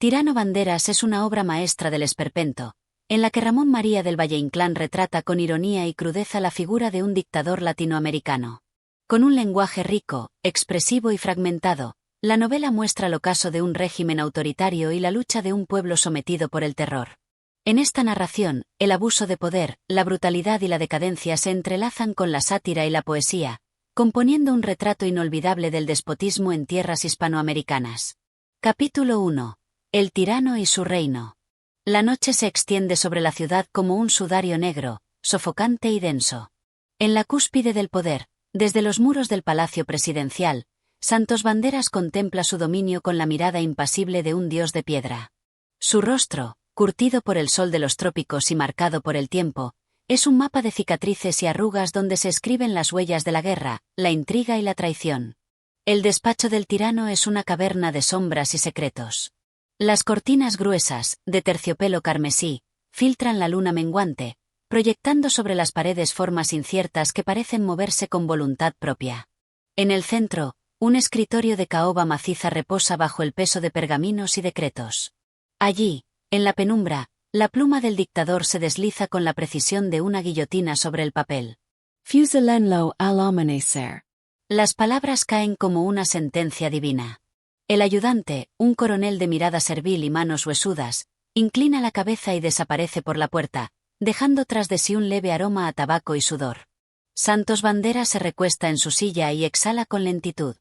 Tirano Banderas es una obra maestra del esperpento, en la que Ramón María del Valle-Inclán retrata con ironía y crudeza la figura de un dictador latinoamericano. Con un lenguaje rico, expresivo y fragmentado, la novela muestra el ocaso de un régimen autoritario y la lucha de un pueblo sometido por el terror. En esta narración, el abuso de poder, la brutalidad y la decadencia se entrelazan con la sátira y la poesía, componiendo un retrato inolvidable del despotismo en tierras hispanoamericanas. Capítulo 1. El tirano y su reino. La noche se extiende sobre la ciudad como un sudario negro, sofocante y denso. En la cúspide del poder, desde los muros del Palacio Presidencial, Santos Banderas contempla su dominio con la mirada impasible de un dios de piedra. Su rostro, curtido por el sol de los trópicos y marcado por el tiempo, es un mapa de cicatrices y arrugas donde se escriben las huellas de la guerra, la intriga y la traición. El despacho del tirano es una caverna de sombras y secretos. Las cortinas gruesas, de terciopelo carmesí, filtran la luna menguante, proyectando sobre las paredes formas inciertas que parecen moverse con voluntad propia. En el centro, un escritorio de caoba maciza reposa bajo el peso de pergaminos y decretos. Allí, en la penumbra, la pluma del dictador se desliza con la precisión de una guillotina sobre el papel. Fusilenlo al amanecer. Las palabras caen como una sentencia divina. El ayudante, un coronel de mirada servil y manos huesudas, inclina la cabeza y desaparece por la puerta, dejando tras de sí un leve aroma a tabaco y sudor. Santos Banderas se recuesta en su silla y exhala con lentitud.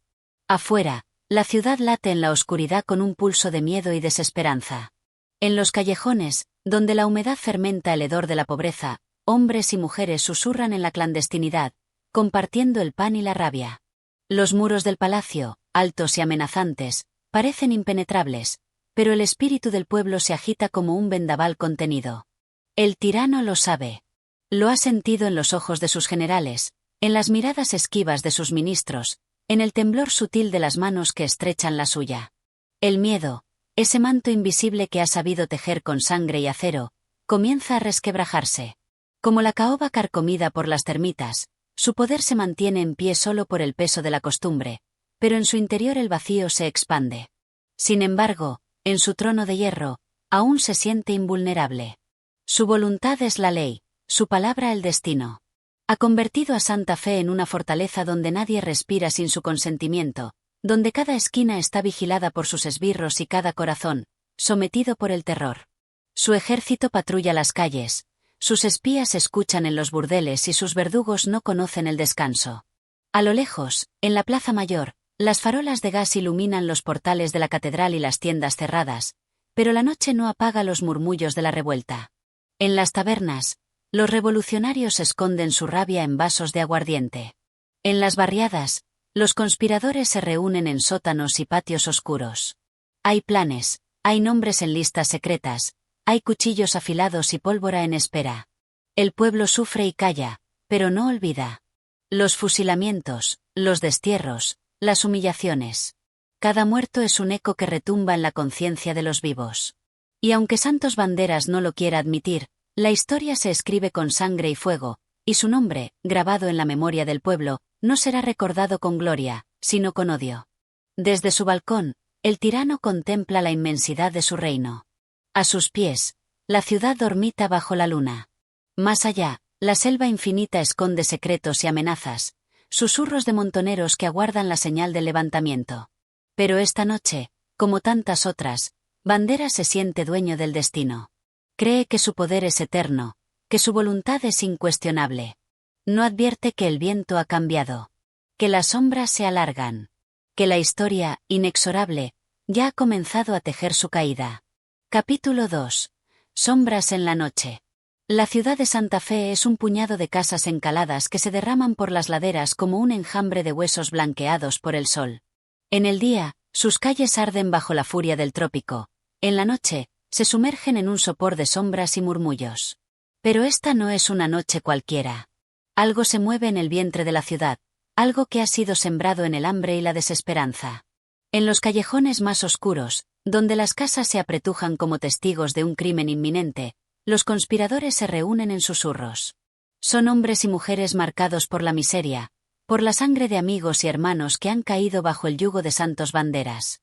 Afuera, la ciudad late en la oscuridad con un pulso de miedo y desesperanza. En los callejones, donde la humedad fermenta el hedor de la pobreza, hombres y mujeres susurran en la clandestinidad, compartiendo el pan y la rabia. Los muros del palacio, altos y amenazantes, parecen impenetrables, pero el espíritu del pueblo se agita como un vendaval contenido. El tirano lo sabe. Lo ha sentido en los ojos de sus generales, en las miradas esquivas de sus ministros, en el temblor sutil de las manos que estrechan la suya. El miedo, ese manto invisible que ha sabido tejer con sangre y acero, comienza a resquebrajarse. Como la caoba carcomida por las termitas, su poder se mantiene en pie solo por el peso de la costumbre, pero en su interior el vacío se expande. Sin embargo, en su trono de hierro, aún se siente invulnerable. Su voluntad es la ley, su palabra el destino. Ha convertido a Santa Fe en una fortaleza donde nadie respira sin su consentimiento, donde cada esquina está vigilada por sus esbirros y cada corazón, sometido por el terror. Su ejército patrulla las calles, sus espías escuchan en los burdeles y sus verdugos no conocen el descanso. A lo lejos, en la Plaza Mayor, las farolas de gas iluminan los portales de la catedral y las tiendas cerradas, pero la noche no apaga los murmullos de la revuelta. En las tabernas, los revolucionarios esconden su rabia en vasos de aguardiente. En las barriadas, los conspiradores se reúnen en sótanos y patios oscuros. Hay planes, hay nombres en listas secretas, hay cuchillos afilados y pólvora en espera. El pueblo sufre y calla, pero no olvida. Los fusilamientos, los destierros, las humillaciones. Cada muerto es un eco que retumba en la conciencia de los vivos. Y aunque Santos Banderas no lo quiera admitir, la historia se escribe con sangre y fuego, y su nombre, grabado en la memoria del pueblo, no será recordado con gloria, sino con odio. Desde su balcón, el tirano contempla la inmensidad de su reino. A sus pies, la ciudad dormita bajo la luna. Más allá, la selva infinita esconde secretos y amenazas, susurros de montoneros que aguardan la señal del levantamiento. Pero esta noche, como tantas otras, Banderas se siente dueño del destino. Cree que su poder es eterno, que su voluntad es incuestionable. No advierte que el viento ha cambiado, que las sombras se alargan, que la historia, inexorable, ya ha comenzado a tejer su caída. Capítulo 2. Sombras en la noche. La ciudad de Santa Fe es un puñado de casas encaladas que se derraman por las laderas como un enjambre de huesos blanqueados por el sol. En el día, sus calles arden bajo la furia del trópico. En la noche, se sumergen en un sopor de sombras y murmullos. Pero esta no es una noche cualquiera. Algo se mueve en el vientre de la ciudad, algo que ha sido sembrado en el hambre y la desesperanza. En los callejones más oscuros, donde las casas se apretujan como testigos de un crimen inminente, los conspiradores se reúnen en susurros. Son hombres y mujeres marcados por la miseria, por la sangre de amigos y hermanos que han caído bajo el yugo de Santos Banderas.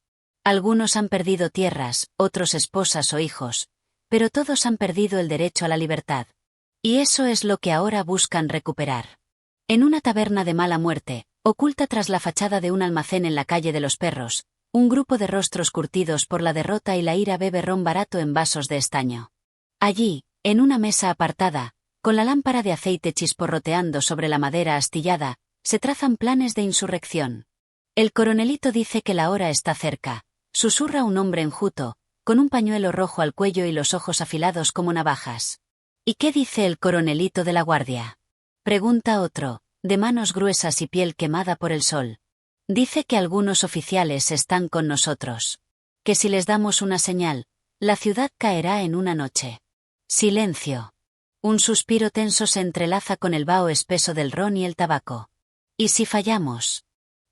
Algunos han perdido tierras, otros esposas o hijos, pero todos han perdido el derecho a la libertad. Y eso es lo que ahora buscan recuperar. En una taberna de mala muerte, oculta tras la fachada de un almacén en la calle de los Perros, un grupo de rostros curtidos por la derrota y la ira bebe ron barato en vasos de estaño. Allí, en una mesa apartada, con la lámpara de aceite chisporroteando sobre la madera astillada, se trazan planes de insurrección. El coronelito dice que la hora está cerca, susurra un hombre enjuto, con un pañuelo rojo al cuello y los ojos afilados como navajas. ¿Y qué dice el coronelito de la guardia? Pregunta otro, de manos gruesas y piel quemada por el sol. Dice que algunos oficiales están con nosotros. Que si les damos una señal, la ciudad caerá en una noche. Silencio. Un suspiro tenso se entrelaza con el vaho espeso del ron y el tabaco. ¿Y si fallamos?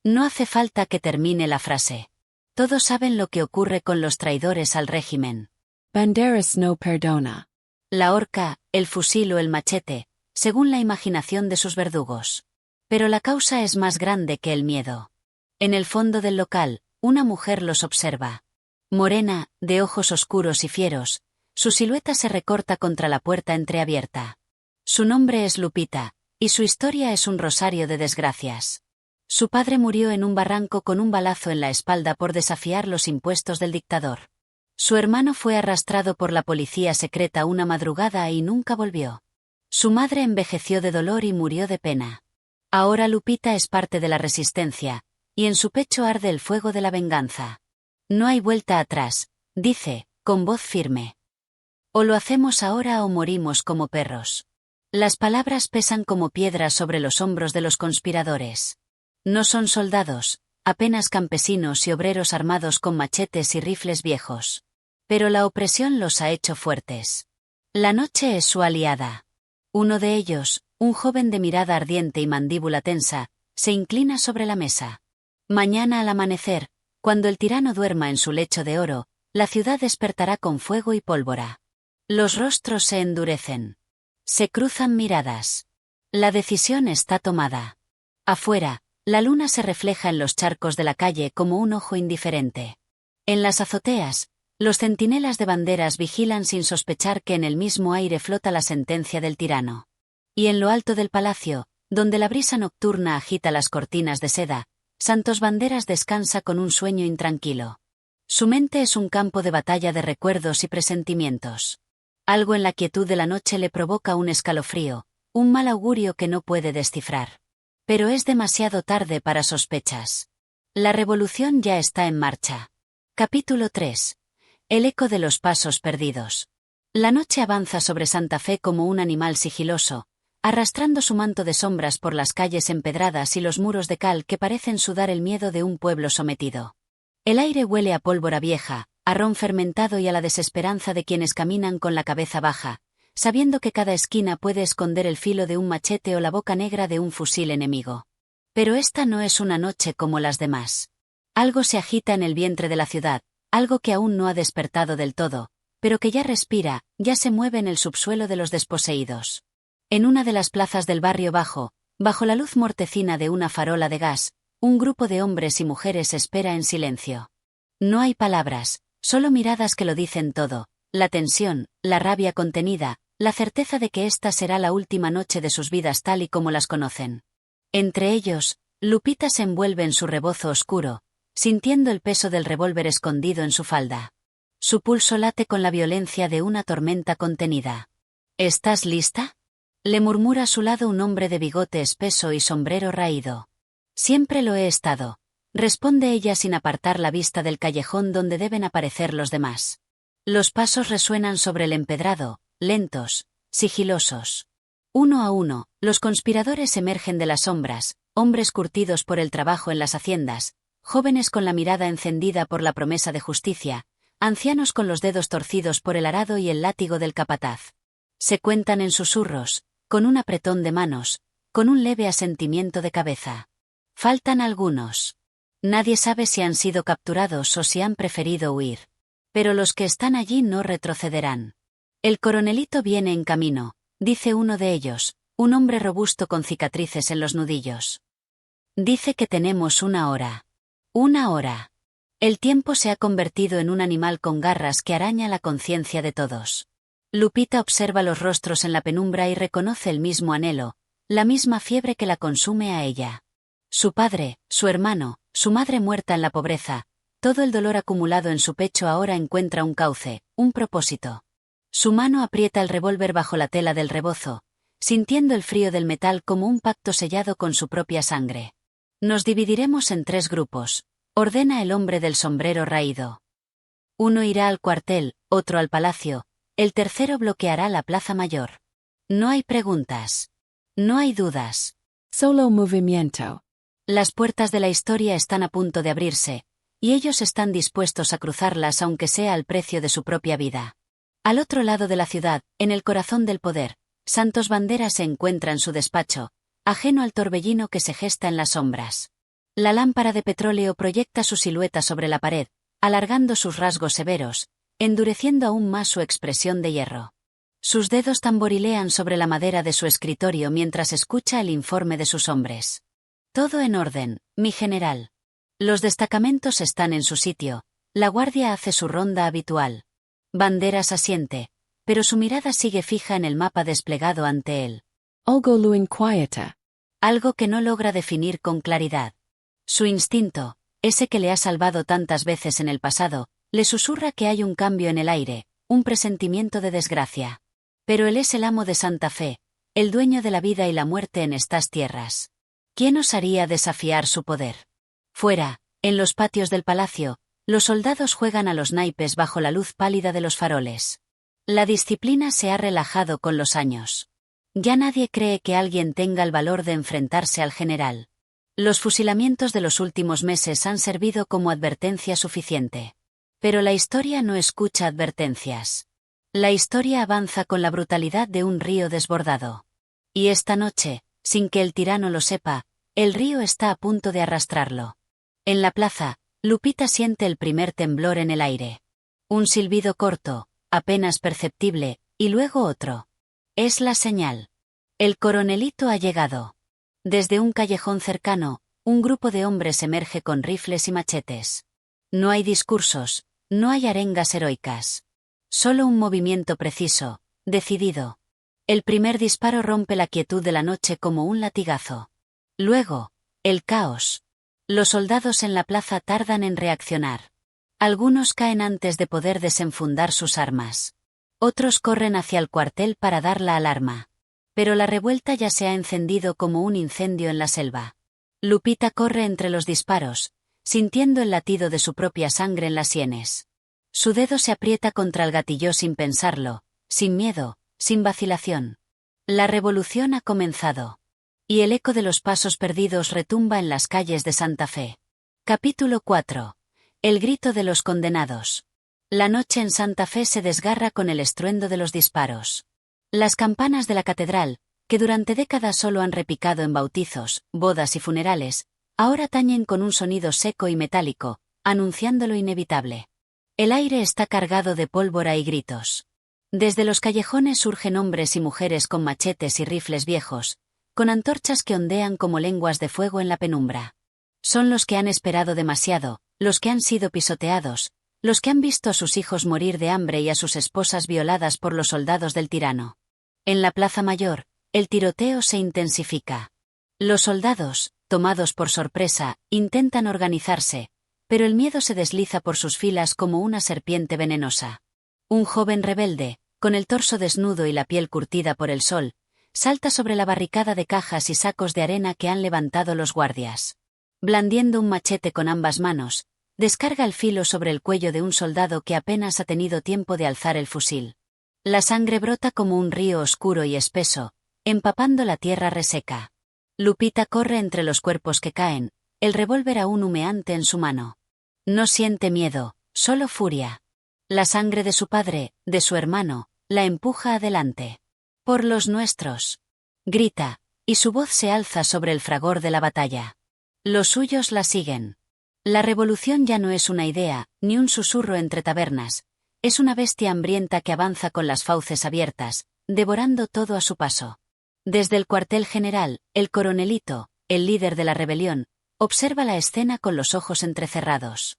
No hace falta que termine la frase. Todos saben lo que ocurre con los traidores al régimen. Banderas no perdona. La horca, el fusil o el machete, según la imaginación de sus verdugos. Pero la causa es más grande que el miedo. En el fondo del local, una mujer los observa. Morena, de ojos oscuros y fieros, su silueta se recorta contra la puerta entreabierta. Su nombre es Lupita, y su historia es un rosario de desgracias. Su padre murió en un barranco con un balazo en la espalda por desafiar los impuestos del dictador. Su hermano fue arrastrado por la policía secreta una madrugada y nunca volvió. Su madre envejeció de dolor y murió de pena. Ahora Lupita es parte de la resistencia, y en su pecho arde el fuego de la venganza. No hay vuelta atrás, dice, con voz firme. O lo hacemos ahora o morimos como perros. Las palabras pesan como piedras sobre los hombros de los conspiradores. No son soldados, apenas campesinos y obreros armados con machetes y rifles viejos. Pero la opresión los ha hecho fuertes. La noche es su aliada. Uno de ellos, un joven de mirada ardiente y mandíbula tensa, se inclina sobre la mesa. Mañana al amanecer, cuando el tirano duerma en su lecho de oro, la ciudad despertará con fuego y pólvora. Los rostros se endurecen. Se cruzan miradas. La decisión está tomada. Afuera, la luna se refleja en los charcos de la calle como un ojo indiferente. En las azoteas, los centinelas de banderas vigilan sin sospechar que en el mismo aire flota la sentencia del tirano. Y en lo alto del palacio, donde la brisa nocturna agita las cortinas de seda, Santos Banderas descansa con un sueño intranquilo. Su mente es un campo de batalla de recuerdos y presentimientos. Algo en la quietud de la noche le provoca un escalofrío, un mal augurio que no puede descifrar. Pero es demasiado tarde para sospechas. La revolución ya está en marcha. Capítulo 3. El eco de los pasos perdidos. La noche avanza sobre Santa Fe como un animal sigiloso, arrastrando su manto de sombras por las calles empedradas y los muros de cal que parecen sudar el miedo de un pueblo sometido. El aire huele a pólvora vieja, a ron fermentado y a la desesperanza de quienes caminan con la cabeza baja, sabiendo que cada esquina puede esconder el filo de un machete o la boca negra de un fusil enemigo. Pero esta no es una noche como las demás. Algo se agita en el vientre de la ciudad, algo que aún no ha despertado del todo, pero que ya respira, ya se mueve en el subsuelo de los desposeídos. En una de las plazas del barrio bajo, bajo la luz mortecina de una farola de gas, un grupo de hombres y mujeres espera en silencio. No hay palabras, solo miradas que lo dicen todo, la tensión, la rabia contenida, la certeza de que esta será la última noche de sus vidas tal y como las conocen. Entre ellos, Lupita se envuelve en su rebozo oscuro, sintiendo el peso del revólver escondido en su falda. Su pulso late con la violencia de una tormenta contenida. ¿Estás lista?, le murmura a su lado un hombre de bigote espeso y sombrero raído. Siempre lo he estado, responde ella sin apartar la vista del callejón donde deben aparecer los demás. Los pasos resuenan sobre el empedrado, lentos, sigilosos. Uno a uno, los conspiradores emergen de las sombras, hombres curtidos por el trabajo en las haciendas, jóvenes con la mirada encendida por la promesa de justicia, ancianos con los dedos torcidos por el arado y el látigo del capataz. Se cuentan en susurros, con un apretón de manos, con un leve asentimiento de cabeza. Faltan algunos. Nadie sabe si han sido capturados o si han preferido huir. Pero los que están allí no retrocederán. El coronelito viene en camino, dice uno de ellos, un hombre robusto con cicatrices en los nudillos. Dice que tenemos 1 hora. 1 hora. El tiempo se ha convertido en un animal con garras que araña la conciencia de todos. Lupita observa los rostros en la penumbra y reconoce el mismo anhelo, la misma fiebre que la consume a ella. Su padre, su hermano, su madre muerta en la pobreza, todo el dolor acumulado en su pecho ahora encuentra un cauce, un propósito. Su mano aprieta el revólver bajo la tela del rebozo, sintiendo el frío del metal como un pacto sellado con su propia sangre. Nos dividiremos en 3 grupos, ordena el hombre del sombrero raído. Uno irá al cuartel, otro al palacio, el tercero bloqueará la plaza mayor. No hay preguntas. No hay dudas. Solo movimiento. Las puertas de la historia están a punto de abrirse, y ellos están dispuestos a cruzarlas aunque sea al precio de su propia vida. Al otro lado de la ciudad, en el corazón del poder, Santos Bandera se encuentra en su despacho, ajeno al torbellino que se gesta en las sombras. La lámpara de petróleo proyecta su silueta sobre la pared, alargando sus rasgos severos, endureciendo aún más su expresión de hierro. Sus dedos tamborilean sobre la madera de su escritorio mientras escucha el informe de sus hombres. Todo en orden, mi general. Los destacamentos están en su sitio, la guardia hace su ronda habitual. Banderas asiente, pero su mirada sigue fija en el mapa desplegado ante él. Algo lo inquieta. Algo que no logra definir con claridad. Su instinto, ese que le ha salvado tantas veces en el pasado, le susurra que hay un cambio en el aire, un presentimiento de desgracia. Pero él es el amo de Santa Fe, el dueño de la vida y la muerte en estas tierras. ¿Quién osaría desafiar su poder? Fuera, en los patios del palacio, los soldados juegan a los naipes bajo la luz pálida de los faroles. La disciplina se ha relajado con los años. Ya nadie cree que alguien tenga el valor de enfrentarse al general. Los fusilamientos de los últimos meses han servido como advertencia suficiente. Pero la historia no escucha advertencias. La historia avanza con la brutalidad de un río desbordado. Y esta noche, sin que el tirano lo sepa, el río está a punto de arrastrarlo. En la plaza, Lupita siente el primer temblor en el aire. Un silbido corto, apenas perceptible, y luego otro. Es la señal. El coronelito ha llegado. Desde un callejón cercano, un grupo de hombres emerge con rifles y machetes. No hay discursos, no hay arengas heroicas. Solo un movimiento preciso, decidido. El primer disparo rompe la quietud de la noche como un latigazo. Luego, el caos. Los soldados en la plaza tardan en reaccionar. Algunos caen antes de poder desenfundar sus armas. Otros corren hacia el cuartel para dar la alarma. Pero la revuelta ya se ha encendido como un incendio en la selva. Lupita corre entre los disparos, sintiendo el latido de su propia sangre en las sienes. Su dedo se aprieta contra el gatillo sin pensarlo, sin miedo, sin vacilación. La revolución ha comenzado. Y el eco de los pasos perdidos retumba en las calles de Santa Fe. Capítulo 4. El grito de los condenados. La noche en Santa Fe se desgarra con el estruendo de los disparos. Las campanas de la catedral, que durante décadas solo han repicado en bautizos, bodas y funerales, ahora tañen con un sonido seco y metálico, anunciando lo inevitable. El aire está cargado de pólvora y gritos. Desde los callejones surgen hombres y mujeres con machetes y rifles viejos, con antorchas que ondean como lenguas de fuego en la penumbra. Son los que han esperado demasiado, los que han sido pisoteados, los que han visto a sus hijos morir de hambre y a sus esposas violadas por los soldados del tirano. En la Plaza Mayor, el tiroteo se intensifica. Los soldados, tomados por sorpresa, intentan organizarse, pero el miedo se desliza por sus filas como una serpiente venenosa. Un joven rebelde, con el torso desnudo y la piel curtida por el sol, salta sobre la barricada de cajas y sacos de arena que han levantado los guardias. Blandiendo un machete con ambas manos, descarga el filo sobre el cuello de un soldado que apenas ha tenido tiempo de alzar el fusil. La sangre brota como un río oscuro y espeso, empapando la tierra reseca. Lupita corre entre los cuerpos que caen, el revólver aún humeante en su mano. No siente miedo, solo furia. La sangre de su padre, de su hermano, la empuja adelante. Por los nuestros. Grita, y su voz se alza sobre el fragor de la batalla. Los suyos la siguen. La revolución ya no es una idea, ni un susurro entre tabernas. Es una bestia hambrienta que avanza con las fauces abiertas, devorando todo a su paso. Desde el cuartel general, el coronelito, el líder de la rebelión, observa la escena con los ojos entrecerrados.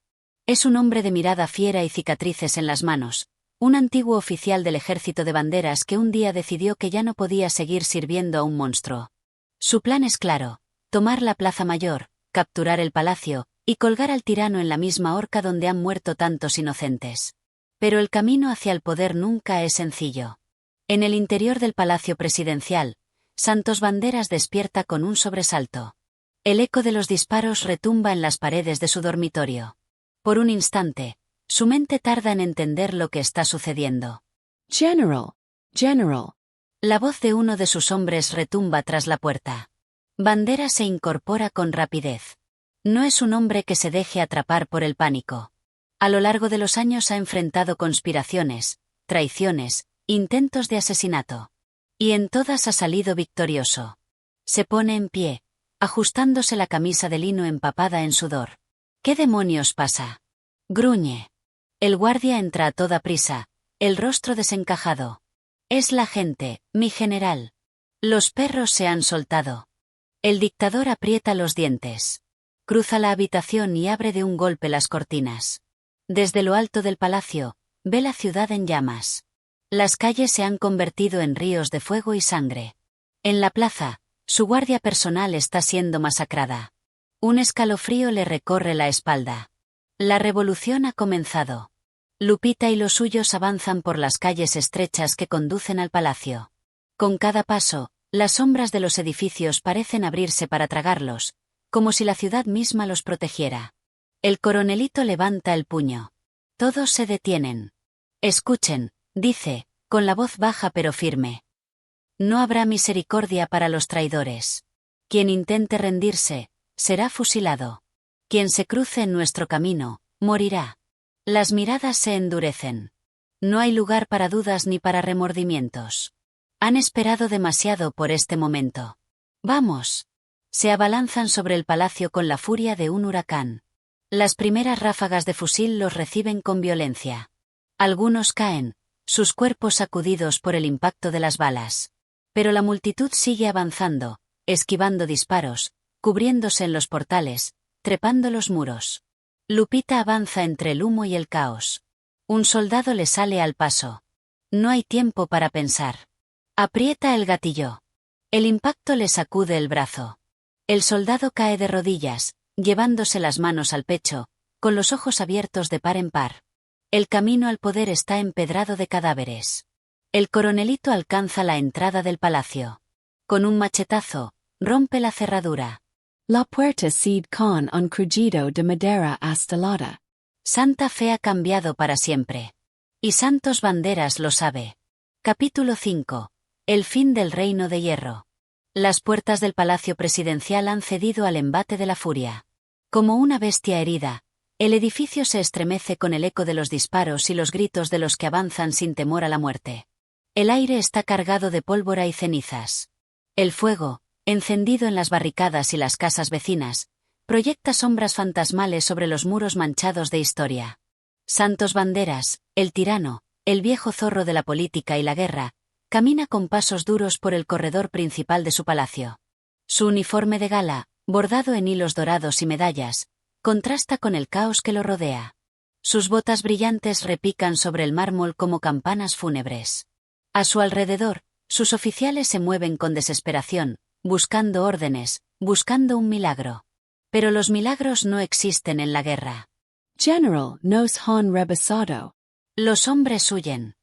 Es un hombre de mirada fiera y cicatrices en las manos, un antiguo oficial del ejército de banderas que un día decidió que ya no podía seguir sirviendo a un monstruo. Su plan es claro: tomar la Plaza Mayor, capturar el palacio, y colgar al tirano en la misma horca donde han muerto tantos inocentes. Pero el camino hacia el poder nunca es sencillo. En el interior del Palacio Presidencial, Santos Banderas despierta con un sobresalto. El eco de los disparos retumba en las paredes de su dormitorio. Por un instante, su mente tarda en entender lo que está sucediendo. General, General. La voz de uno de sus hombres retumba tras la puerta. Banderas se incorpora con rapidez. No es un hombre que se deje atrapar por el pánico. A lo largo de los años ha enfrentado conspiraciones, traiciones, intentos de asesinato. Y en todas ha salido victorioso. Se pone en pie, ajustándose la camisa de lino empapada en sudor. ¿Qué demonios pasa? Gruñe. El guardia entra a toda prisa, el rostro desencajado. Es la gente, mi general. Los perros se han soltado. El dictador aprieta los dientes. Cruza la habitación y abre de un golpe las cortinas. Desde lo alto del palacio, ve la ciudad en llamas. Las calles se han convertido en ríos de fuego y sangre. En la plaza, su guardia personal está siendo masacrada. Un escalofrío le recorre la espalda. La revolución ha comenzado. Lupita y los suyos avanzan por las calles estrechas que conducen al palacio. Con cada paso, las sombras de los edificios parecen abrirse para tragarlos, como si la ciudad misma los protegiera. El coronelito levanta el puño. Todos se detienen. Escuchen, dice, con la voz baja pero firme. No habrá misericordia para los traidores. Quien intente rendirse, será fusilado. Quien se cruce en nuestro camino, morirá. Las miradas se endurecen. No hay lugar para dudas ni para remordimientos. Han esperado demasiado por este momento. ¡Vamos! Se abalanzan sobre el palacio con la furia de un huracán. Las primeras ráfagas de fusil los reciben con violencia. Algunos caen, sus cuerpos sacudidos por el impacto de las balas. Pero la multitud sigue avanzando, esquivando disparos, cubriéndose en los portales, trepando los muros. Lupita avanza entre el humo y el caos. Un soldado le sale al paso. No hay tiempo para pensar. Aprieta el gatillo. El impacto le sacude el brazo. El soldado cae de rodillas, llevándose las manos al pecho, con los ojos abiertos de par en par. El camino al poder está empedrado de cadáveres. El coronelito alcanza la entrada del palacio. Con un machetazo, rompe la cerradura. La puerta cede con un crujido de madera astelada. Santa Fe ha cambiado para siempre. Y Santos Banderas lo sabe. Capítulo 5. El fin del Reino de Hierro. Las puertas del Palacio Presidencial han cedido al embate de la furia. Como una bestia herida, el edificio se estremece con el eco de los disparos y los gritos de los que avanzan sin temor a la muerte. El aire está cargado de pólvora y cenizas. El fuego, encendido en las barricadas y las casas vecinas, proyecta sombras fantasmales sobre los muros manchados de historia. Santos Banderas, el tirano, el viejo zorro de la política y la guerra, camina con pasos duros por el corredor principal de su palacio. Su uniforme de gala, bordado en hilos dorados y medallas, contrasta con el caos que lo rodea. Sus botas brillantes repican sobre el mármol como campanas fúnebres. A su alrededor, sus oficiales se mueven con desesperación, buscando órdenes, buscando un milagro. Pero los milagros no existen en la guerra. General, nos han rebasado. Los hombres huyen.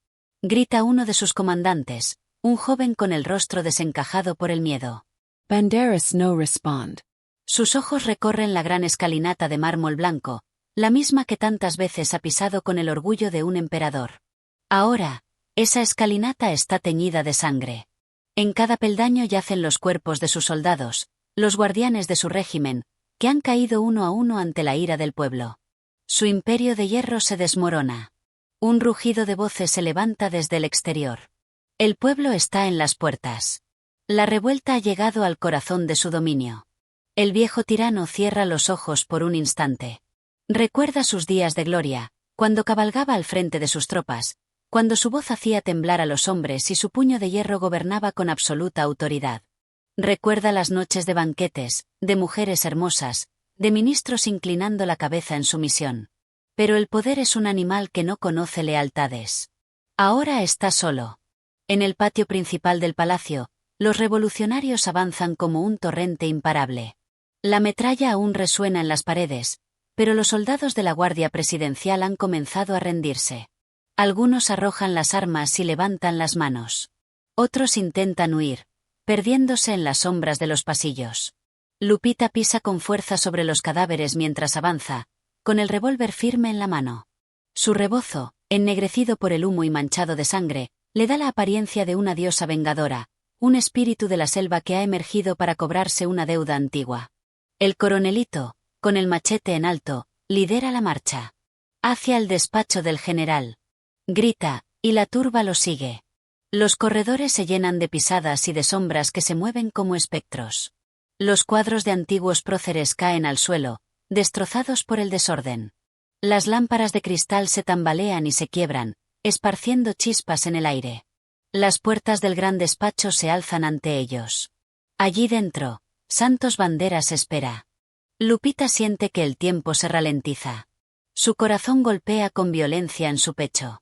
Grita uno de sus comandantes, un joven con el rostro desencajado por el miedo. Banderas no respond. Sus ojos recorren la gran escalinata de mármol blanco, la misma que tantas veces ha pisado con el orgullo de un emperador. Ahora, esa escalinata está teñida de sangre. En cada peldaño yacen los cuerpos de sus soldados, los guardianes de su régimen, que han caído uno a uno ante la ira del pueblo. Su imperio de hierro se desmorona. Un rugido de voces se levanta desde el exterior. El pueblo está en las puertas. La revuelta ha llegado al corazón de su dominio. El viejo tirano cierra los ojos por un instante. Recuerda sus días de gloria, cuando cabalgaba al frente de sus tropas, cuando su voz hacía temblar a los hombres y su puño de hierro gobernaba con absoluta autoridad. Recuerda las noches de banquetes, de mujeres hermosas, de ministros inclinando la cabeza en sumisión. Pero el poder es un animal que no conoce lealtades. Ahora está solo. En el patio principal del palacio, los revolucionarios avanzan como un torrente imparable. La metralla aún resuena en las paredes, pero los soldados de la Guardia Presidencial han comenzado a rendirse. Algunos arrojan las armas y levantan las manos. Otros intentan huir, perdiéndose en las sombras de los pasillos. Lupita pisa con fuerza sobre los cadáveres mientras avanza, con el revólver firme en la mano. Su rebozo, ennegrecido por el humo y manchado de sangre, le da la apariencia de una diosa vengadora, un espíritu de la selva que ha emergido para cobrarse una deuda antigua. El coronelito, con el machete en alto, lidera la marcha. Hacia el despacho del general. Grita, y la turba lo sigue. Los corredores se llenan de pisadas y de sombras que se mueven como espectros. Los cuadros de antiguos próceres caen al suelo, destrozados por el desorden. Las lámparas de cristal se tambalean y se quiebran, esparciendo chispas en el aire. Las puertas del gran despacho se alzan ante ellos. Allí dentro, Santos Banderas espera. Lupita siente que el tiempo se ralentiza. Su corazón golpea con violencia en su pecho.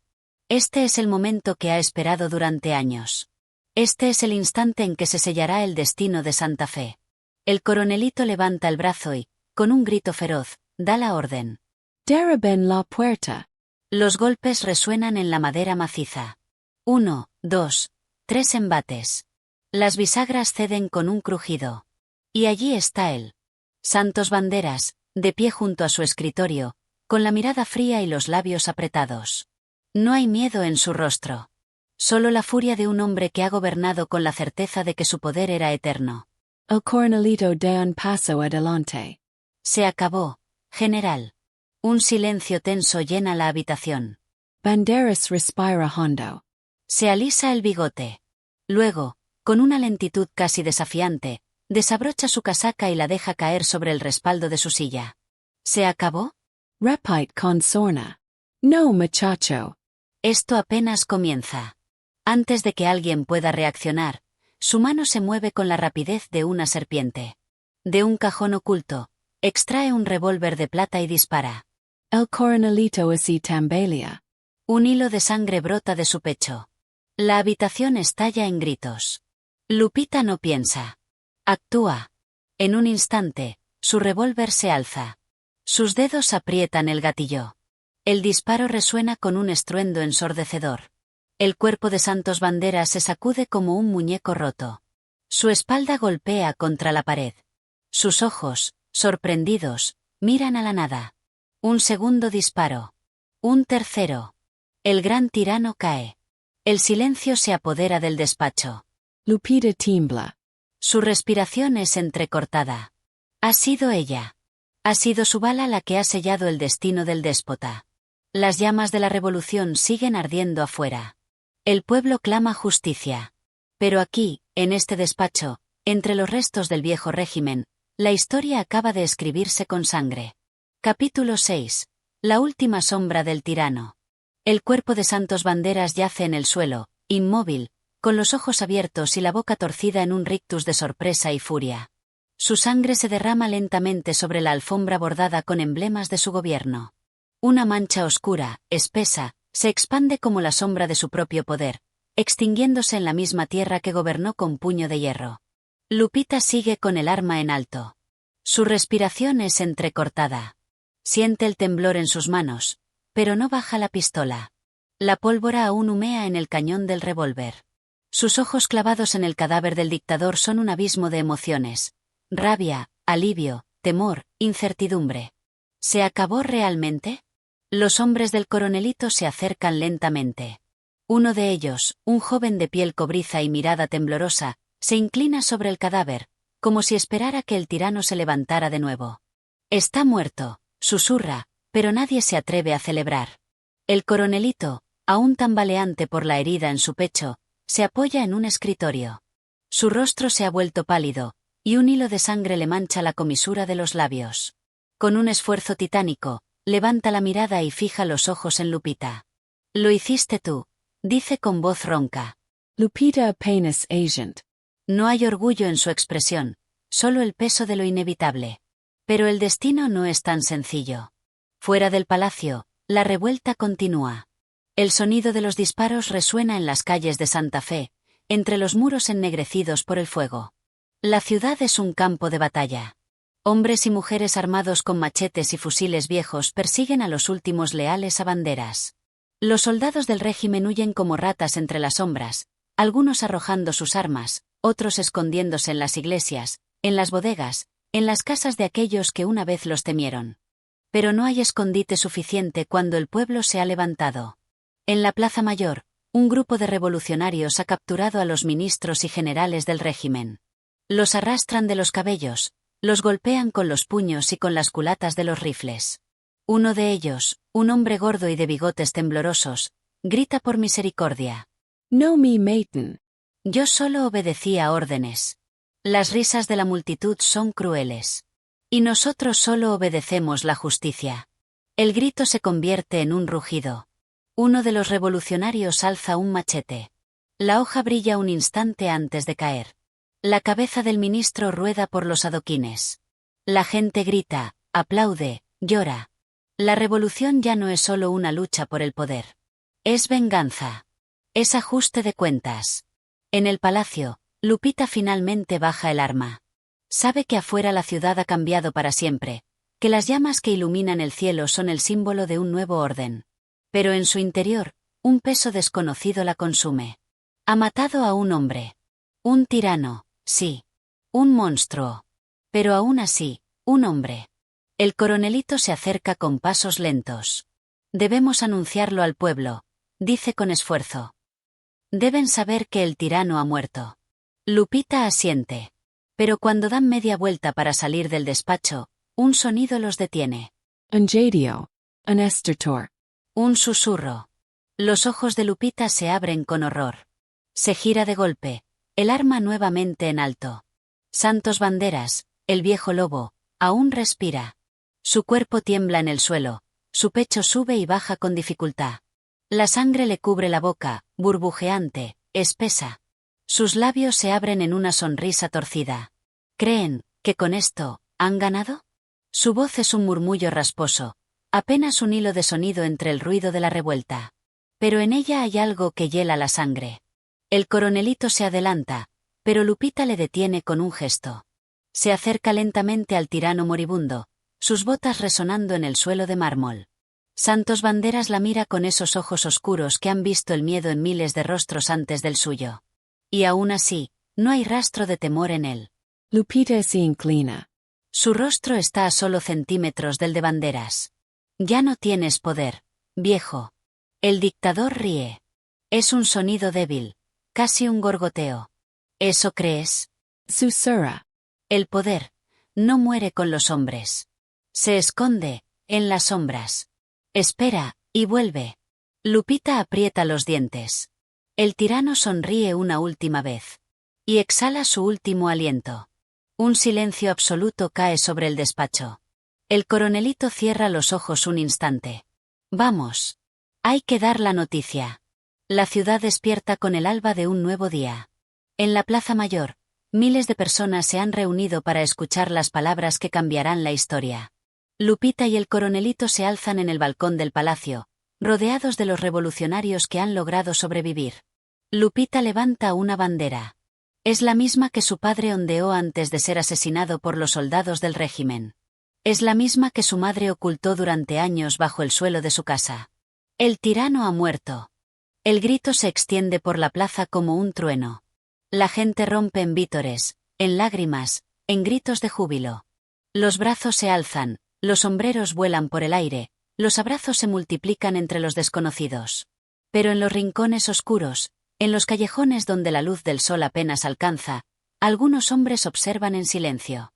Este es el momento que ha esperado durante años. Este es el instante en que se sellará el destino de Santa Fe. El coronelito levanta el brazo y, con un grito feroz, da la orden. Derriben la puerta. Los golpes resuenan en la madera maciza. 1, 2, 3 embates. Las bisagras ceden con un crujido. Y allí está él. Santos Banderas, de pie junto a su escritorio, con la mirada fría y los labios apretados. No hay miedo en su rostro. Solo la furia de un hombre que ha gobernado con la certeza de que su poder era eterno. El coronelito da un paso adelante. Se acabó, general. Un silencio tenso llena la habitación. Banderas respira hondo. Se alisa el bigote. Luego, con una lentitud casi desafiante, desabrocha su casaca y la deja caer sobre el respaldo de su silla. ¿Se acabó? Repite con sorna. No, muchacho. Esto apenas comienza. Antes de que alguien pueda reaccionar, su mano se mueve con la rapidez de una serpiente. De un cajón oculto, extrae un revólver de plata y dispara. El coronelito así tambaleia. Un hilo de sangre brota de su pecho. La habitación estalla en gritos. Lupita no piensa. Actúa. En un instante, su revólver se alza. Sus dedos aprietan el gatillo. El disparo resuena con un estruendo ensordecedor. El cuerpo de Santos Banderas se sacude como un muñeco roto. Su espalda golpea contra la pared. Sus ojos, sorprendidos, miran a la nada. Un segundo disparo. Un tercero. El gran tirano cae. El silencio se apodera del despacho. Lupita tiembla. Su respiración es entrecortada. Ha sido ella. Ha sido su bala la que ha sellado el destino del déspota. Las llamas de la revolución siguen ardiendo afuera. El pueblo clama justicia. Pero aquí, en este despacho, entre los restos del viejo régimen, la historia acaba de escribirse con sangre. Capítulo 6. La última sombra del tirano. El cuerpo de Santos Banderas yace en el suelo, inmóvil, con los ojos abiertos y la boca torcida en un rictus de sorpresa y furia. Su sangre se derrama lentamente sobre la alfombra bordada con emblemas de su gobierno. Una mancha oscura, espesa, se expande como la sombra de su propio poder, extinguiéndose en la misma tierra que gobernó con puño de hierro. Lupita sigue con el arma en alto. Su respiración es entrecortada. Siente el temblor en sus manos, pero no baja la pistola. La pólvora aún humea en el cañón del revólver. Sus ojos clavados en el cadáver del dictador son un abismo de emociones. Rabia, alivio, temor, incertidumbre. ¿Se acabó realmente? Los hombres del coronelito se acercan lentamente. Uno de ellos, un joven de piel cobriza y mirada temblorosa, se inclina sobre el cadáver, como si esperara que el tirano se levantara de nuevo. Está muerto, susurra, pero nadie se atreve a celebrar. El coronelito, aún tambaleante por la herida en su pecho, se apoya en un escritorio. Su rostro se ha vuelto pálido, y un hilo de sangre le mancha la comisura de los labios. Con un esfuerzo titánico, levanta la mirada y fija los ojos en Lupita. «Lo hiciste tú», dice con voz ronca. Lupita apenas agent. No hay orgullo en su expresión, solo el peso de lo inevitable. Pero el destino no es tan sencillo. Fuera del palacio, la revuelta continúa. El sonido de los disparos resuena en las calles de Santa Fe, entre los muros ennegrecidos por el fuego. La ciudad es un campo de batalla. Hombres y mujeres armados con machetes y fusiles viejos persiguen a los últimos leales a banderas. Los soldados del régimen huyen como ratas entre las sombras, algunos arrojando sus armas, otros escondiéndose en las iglesias, en las bodegas, en las casas de aquellos que una vez los temieron. Pero no hay escondite suficiente cuando el pueblo se ha levantado. En la Plaza Mayor, un grupo de revolucionarios ha capturado a los ministros y generales del régimen. Los arrastran de los cabellos, los golpean con los puños y con las culatas de los rifles. Uno de ellos, un hombre gordo y de bigotes temblorosos, grita por misericordia. No me maten. Yo solo obedecía órdenes. Las risas de la multitud son crueles. Y nosotros solo obedecemos la justicia. El grito se convierte en un rugido. Uno de los revolucionarios alza un machete. La hoja brilla un instante antes de caer. La cabeza del ministro rueda por los adoquines. La gente grita, aplaude, llora. La revolución ya no es solo una lucha por el poder. Es venganza. Es ajuste de cuentas. En el palacio, Lupita finalmente baja el arma. Sabe que afuera la ciudad ha cambiado para siempre, que las llamas que iluminan el cielo son el símbolo de un nuevo orden. Pero en su interior, un peso desconocido la consume. Ha matado a un hombre. Un tirano, sí. Un monstruo. Pero aún así, un hombre. El coronelito se acerca con pasos lentos. Debemos anunciarlo al pueblo, dice con esfuerzo. Deben saber que el tirano ha muerto. Lupita asiente. Pero cuando dan media vuelta para salir del despacho, un sonido los detiene. An jadio. An estertor. Un susurro. Los ojos de Lupita se abren con horror. Se gira de golpe, el arma nuevamente en alto. Santos Banderas, el viejo lobo, aún respira. Su cuerpo tiembla en el suelo, su pecho sube y baja con dificultad. La sangre le cubre la boca, burbujeante, espesa. Sus labios se abren en una sonrisa torcida. ¿Creen que con esto han ganado? Su voz es un murmullo rasposo, apenas un hilo de sonido entre el ruido de la revuelta. Pero en ella hay algo que hiela la sangre. El coronelito se adelanta, pero Lupita le detiene con un gesto. Se acerca lentamente al tirano moribundo, sus botas resonando en el suelo de mármol. Santos Banderas la mira con esos ojos oscuros que han visto el miedo en miles de rostros antes del suyo. Y aún así, no hay rastro de temor en él. Lupita se inclina. Su rostro está a solo centímetros del de Banderas. Ya no tienes poder, viejo. El dictador ríe. Es un sonido débil, casi un gorgoteo. ¿Eso crees? Susurra. El poder no muere con los hombres. Se esconde en las sombras. Espera, y vuelve. Lupita aprieta los dientes. El tirano sonríe una última vez. Y exhala su último aliento. Un silencio absoluto cae sobre el despacho. El coronelito cierra los ojos un instante. Vamos. Hay que dar la noticia. La ciudad despierta con el alba de un nuevo día. En la Plaza Mayor, miles de personas se han reunido para escuchar las palabras que cambiarán la historia. Lupita y el coronelito se alzan en el balcón del palacio, rodeados de los revolucionarios que han logrado sobrevivir. Lupita levanta una bandera. Es la misma que su padre ondeó antes de ser asesinado por los soldados del régimen. Es la misma que su madre ocultó durante años bajo el suelo de su casa. El tirano ha muerto. El grito se extiende por la plaza como un trueno. La gente rompe en vítores, en lágrimas, en gritos de júbilo. Los brazos se alzan, los sombreros vuelan por el aire, los abrazos se multiplican entre los desconocidos. Pero en los rincones oscuros, en los callejones donde la luz del sol apenas alcanza, algunos hombres observan en silencio.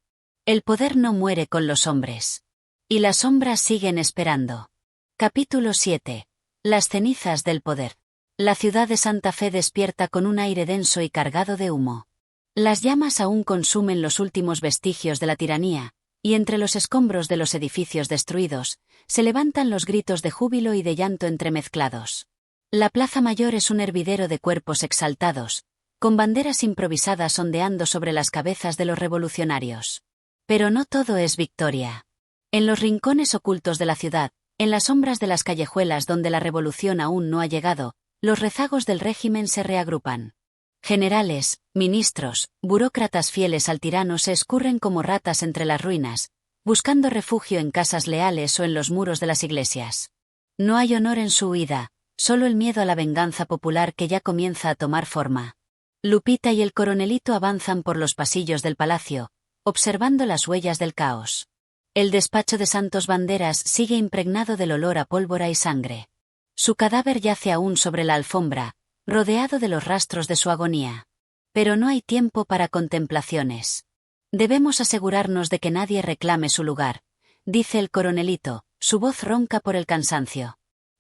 El poder no muere con los hombres. Y las sombras siguen esperando. Capítulo 7. Las cenizas del poder. La ciudad de Santa Fe despierta con un aire denso y cargado de humo. Las llamas aún consumen los últimos vestigios de la tiranía, y entre los escombros de los edificios destruidos, se levantan los gritos de júbilo y de llanto entremezclados. La Plaza Mayor es un hervidero de cuerpos exaltados, con banderas improvisadas ondeando sobre las cabezas de los revolucionarios. Pero no todo es victoria. En los rincones ocultos de la ciudad, En las sombras de las callejuelas donde la revolución aún no ha llegado, los rezagos del régimen se reagrupan. Generales, ministros, burócratas fieles al tirano se escurren como ratas entre las ruinas, buscando refugio en casas leales o en los muros de las iglesias. No hay honor en su huida, solo el miedo a la venganza popular que ya comienza a tomar forma. Lupita y el coronelito avanzan por los pasillos del palacio, observando las huellas del caos. El despacho de Santos Banderas sigue impregnado del olor a pólvora y sangre. Su cadáver yace aún sobre la alfombra, rodeado de los rastros de su agonía. Pero no hay tiempo para contemplaciones. Debemos asegurarnos de que nadie reclame su lugar, dice el coronelito, su voz ronca por el cansancio.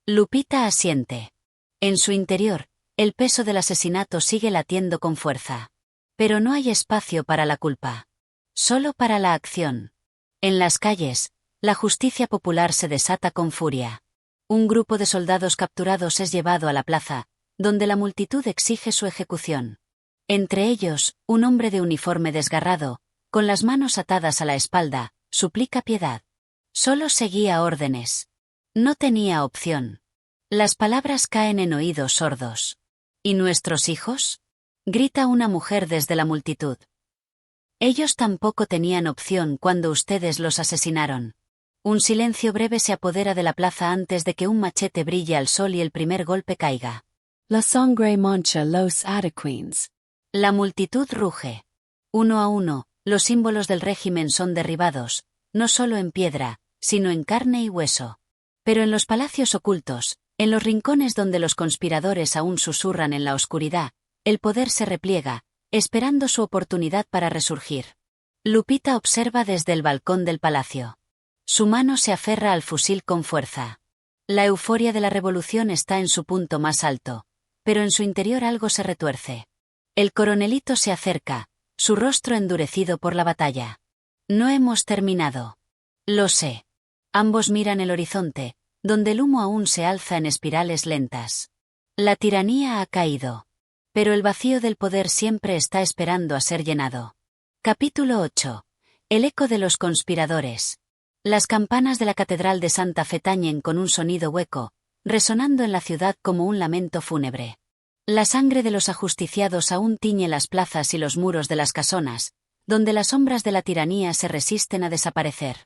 Lupita asiente. En su interior, el peso del asesinato sigue latiendo con fuerza. Pero no hay espacio para la culpa. Solo para la acción. En las calles, la justicia popular se desata con furia. Un grupo de soldados capturados es llevado a la plaza, donde la multitud exige su ejecución. Entre ellos, un hombre de uniforme desgarrado, con las manos atadas a la espalda, suplica piedad. Solo seguía órdenes. No tenía opción. Las palabras caen en oídos sordos. ¿Y nuestros hijos?, grita una mujer desde la multitud. Ellos tampoco tenían opción cuando ustedes los asesinaron. Un silencio breve se apodera de la plaza antes de que un machete brille al sol y el primer golpe caiga. La sangre mancha los adoquines. La multitud ruge. Uno a uno, los símbolos del régimen son derribados, no solo en piedra, sino en carne y hueso. Pero en los palacios ocultos, en los rincones donde los conspiradores aún susurran en la oscuridad, el poder se repliega, esperando su oportunidad para resurgir. Lupita observa desde el balcón del palacio. Su mano se aferra al fusil con fuerza. La euforia de la revolución está en su punto más alto, pero en su interior algo se retuerce. El coronelito se acerca, su rostro endurecido por la batalla. No hemos terminado. Lo sé. Ambos miran el horizonte, donde el humo aún se alza en espirales lentas. La tiranía ha caído. Pero el vacío del poder siempre está esperando a ser llenado. Capítulo 8. El eco de los conspiradores. Las campanas de la Catedral de Santa Fe tañen con un sonido hueco, resonando en la ciudad como un lamento fúnebre. La sangre de los ajusticiados aún tiñe las plazas y los muros de las casonas, donde las sombras de la tiranía se resisten a desaparecer.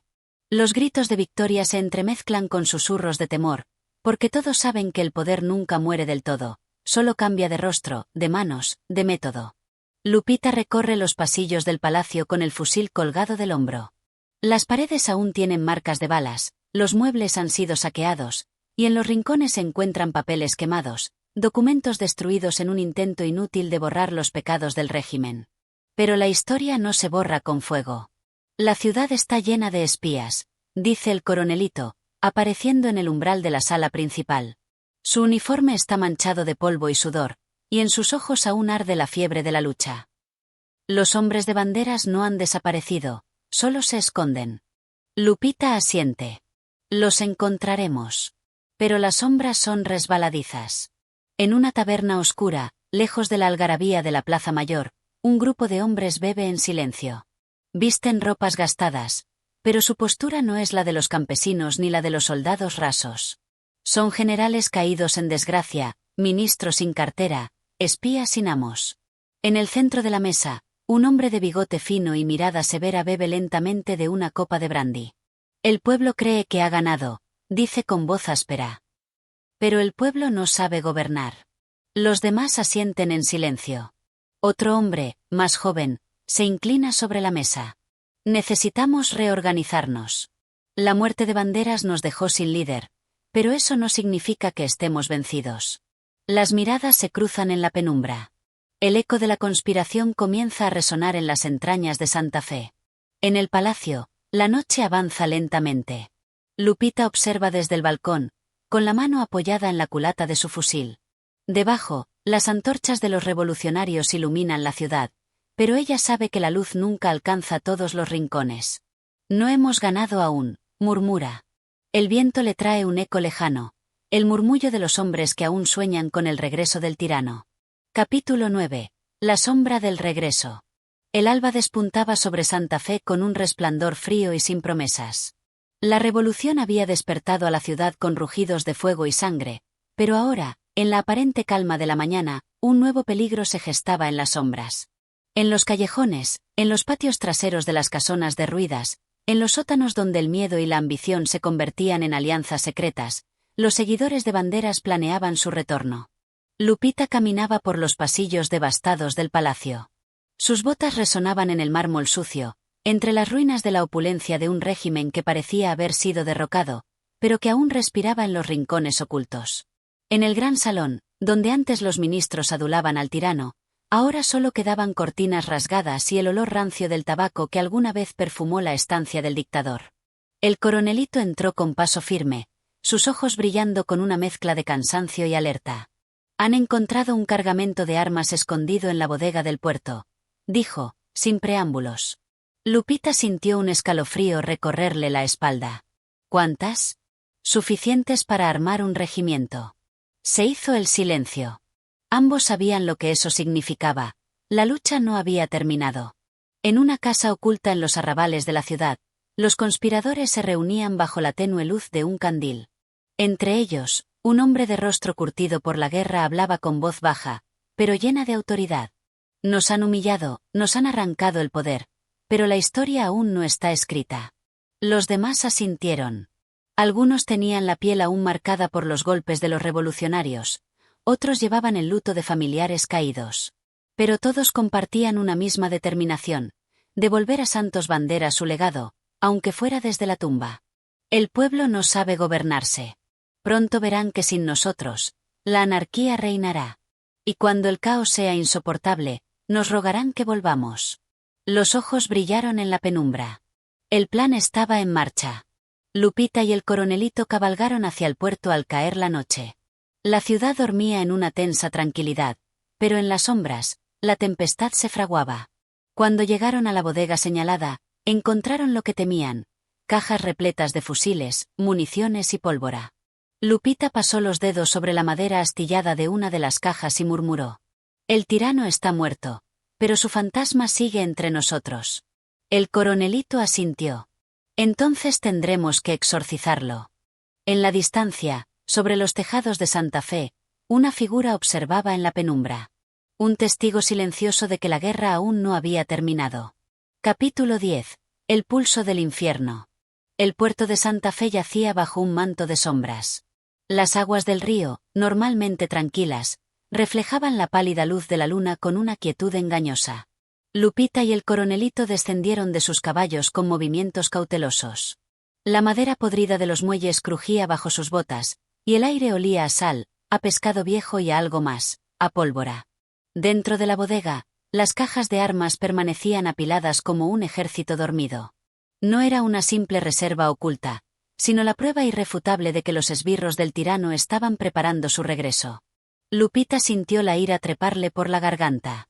Los gritos de victoria se entremezclan con susurros de temor, porque todos saben que el poder nunca muere del todo, solo cambia de rostro, de manos, de método. Lupita recorre los pasillos del palacio con el fusil colgado del hombro. Las paredes aún tienen marcas de balas, los muebles han sido saqueados, y en los rincones se encuentran papeles quemados, documentos destruidos en un intento inútil de borrar los pecados del régimen. Pero la historia no se borra con fuego. La ciudad está llena de espías, dice el coronelito, apareciendo en el umbral de la sala principal. Su uniforme está manchado de polvo y sudor, y en sus ojos aún arde la fiebre de la lucha. Los hombres de banderas no han desaparecido, solo se esconden. Lupita asiente. Los encontraremos. Pero las sombras son resbaladizas. En una taberna oscura, lejos de la algarabía de la Plaza Mayor, un grupo de hombres bebe en silencio. Visten ropas gastadas, pero su postura no es la de los campesinos ni la de los soldados rasos. Son generales caídos en desgracia, ministros sin cartera, espías sin amos. En el centro de la mesa, un hombre de bigote fino y mirada severa bebe lentamente de una copa de brandy. El pueblo cree que ha ganado, dice con voz áspera. Pero el pueblo no sabe gobernar. Los demás asienten en silencio. Otro hombre, más joven, se inclina sobre la mesa. Necesitamos reorganizarnos. La muerte de Banderas nos dejó sin líder, pero eso no significa que estemos vencidos. Las miradas se cruzan en la penumbra. El eco de la conspiración comienza a resonar en las entrañas de Santa Fe. En el palacio, la noche avanza lentamente. Lupita observa desde el balcón, con la mano apoyada en la culata de su fusil. Debajo, las antorchas de los revolucionarios iluminan la ciudad, pero ella sabe que la luz nunca alcanza todos los rincones. No hemos ganado aún, murmura. El viento le trae un eco lejano, el murmullo de los hombres que aún sueñan con el regreso del tirano. Capítulo 9. La sombra del regreso. El alba despuntaba sobre Santa Fe con un resplandor frío y sin promesas. La revolución había despertado a la ciudad con rugidos de fuego y sangre, pero ahora, en la aparente calma de la mañana, un nuevo peligro se gestaba en las sombras. En los callejones, en los patios traseros de las casonas derruidas, en los sótanos donde el miedo y la ambición se convertían en alianzas secretas, los seguidores de Banderas planeaban su retorno. Lupita caminaba por los pasillos devastados del palacio. Sus botas resonaban en el mármol sucio, entre las ruinas de la opulencia de un régimen que parecía haber sido derrocado, pero que aún respiraba en los rincones ocultos. En el gran salón, donde antes los ministros adulaban al tirano, ahora solo quedaban cortinas rasgadas y el olor rancio del tabaco que alguna vez perfumó la estancia del dictador. El coronelito entró con paso firme, sus ojos brillando con una mezcla de cansancio y alerta. «Han encontrado un cargamento de armas escondido en la bodega del puerto», dijo, sin preámbulos. Lupita sintió un escalofrío recorrerle la espalda. «¿Cuántas?» «Suficientes para armar un regimiento». Se hizo el silencio. Ambos sabían lo que eso significaba. La lucha no había terminado. En una casa oculta en los arrabales de la ciudad, los conspiradores se reunían bajo la tenue luz de un candil. Entre ellos, un hombre de rostro curtido por la guerra hablaba con voz baja, pero llena de autoridad. «Nos han humillado, nos han arrancado el poder, pero la historia aún no está escrita». Los demás asintieron. Algunos tenían la piel aún marcada por los golpes de los revolucionarios, otros llevaban el luto de familiares caídos. Pero todos compartían una misma determinación: devolver a Santos Banderas su legado, aunque fuera desde la tumba. El pueblo no sabe gobernarse. Pronto verán que sin nosotros, la anarquía reinará. Y cuando el caos sea insoportable, nos rogarán que volvamos. Los ojos brillaron en la penumbra. El plan estaba en marcha. Lupita y el coronelito cabalgaron hacia el puerto al caer la noche. La ciudad dormía en una tensa tranquilidad, pero en las sombras, la tempestad se fraguaba. Cuando llegaron a la bodega señalada, encontraron lo que temían: cajas repletas de fusiles, municiones y pólvora. Lupita pasó los dedos sobre la madera astillada de una de las cajas y murmuró: «El tirano está muerto, pero su fantasma sigue entre nosotros». El coronelito asintió. «Entonces tendremos que exorcizarlo». En la distancia, sobre los tejados de Santa Fe, una figura observaba en la penumbra. Un testigo silencioso de que la guerra aún no había terminado. Capítulo 10. El pulso del infierno. El puerto de Santa Fe yacía bajo un manto de sombras. Las aguas del río, normalmente tranquilas, reflejaban la pálida luz de la luna con una quietud engañosa. Lupita y el coronelito descendieron de sus caballos con movimientos cautelosos. La madera podrida de los muelles crujía bajo sus botas, y el aire olía a sal, a pescado viejo y a algo más, a pólvora. Dentro de la bodega, las cajas de armas permanecían apiladas como un ejército dormido. No era una simple reserva oculta, sino la prueba irrefutable de que los esbirros del tirano estaban preparando su regreso. Lupita sintió la ira treparle por la garganta.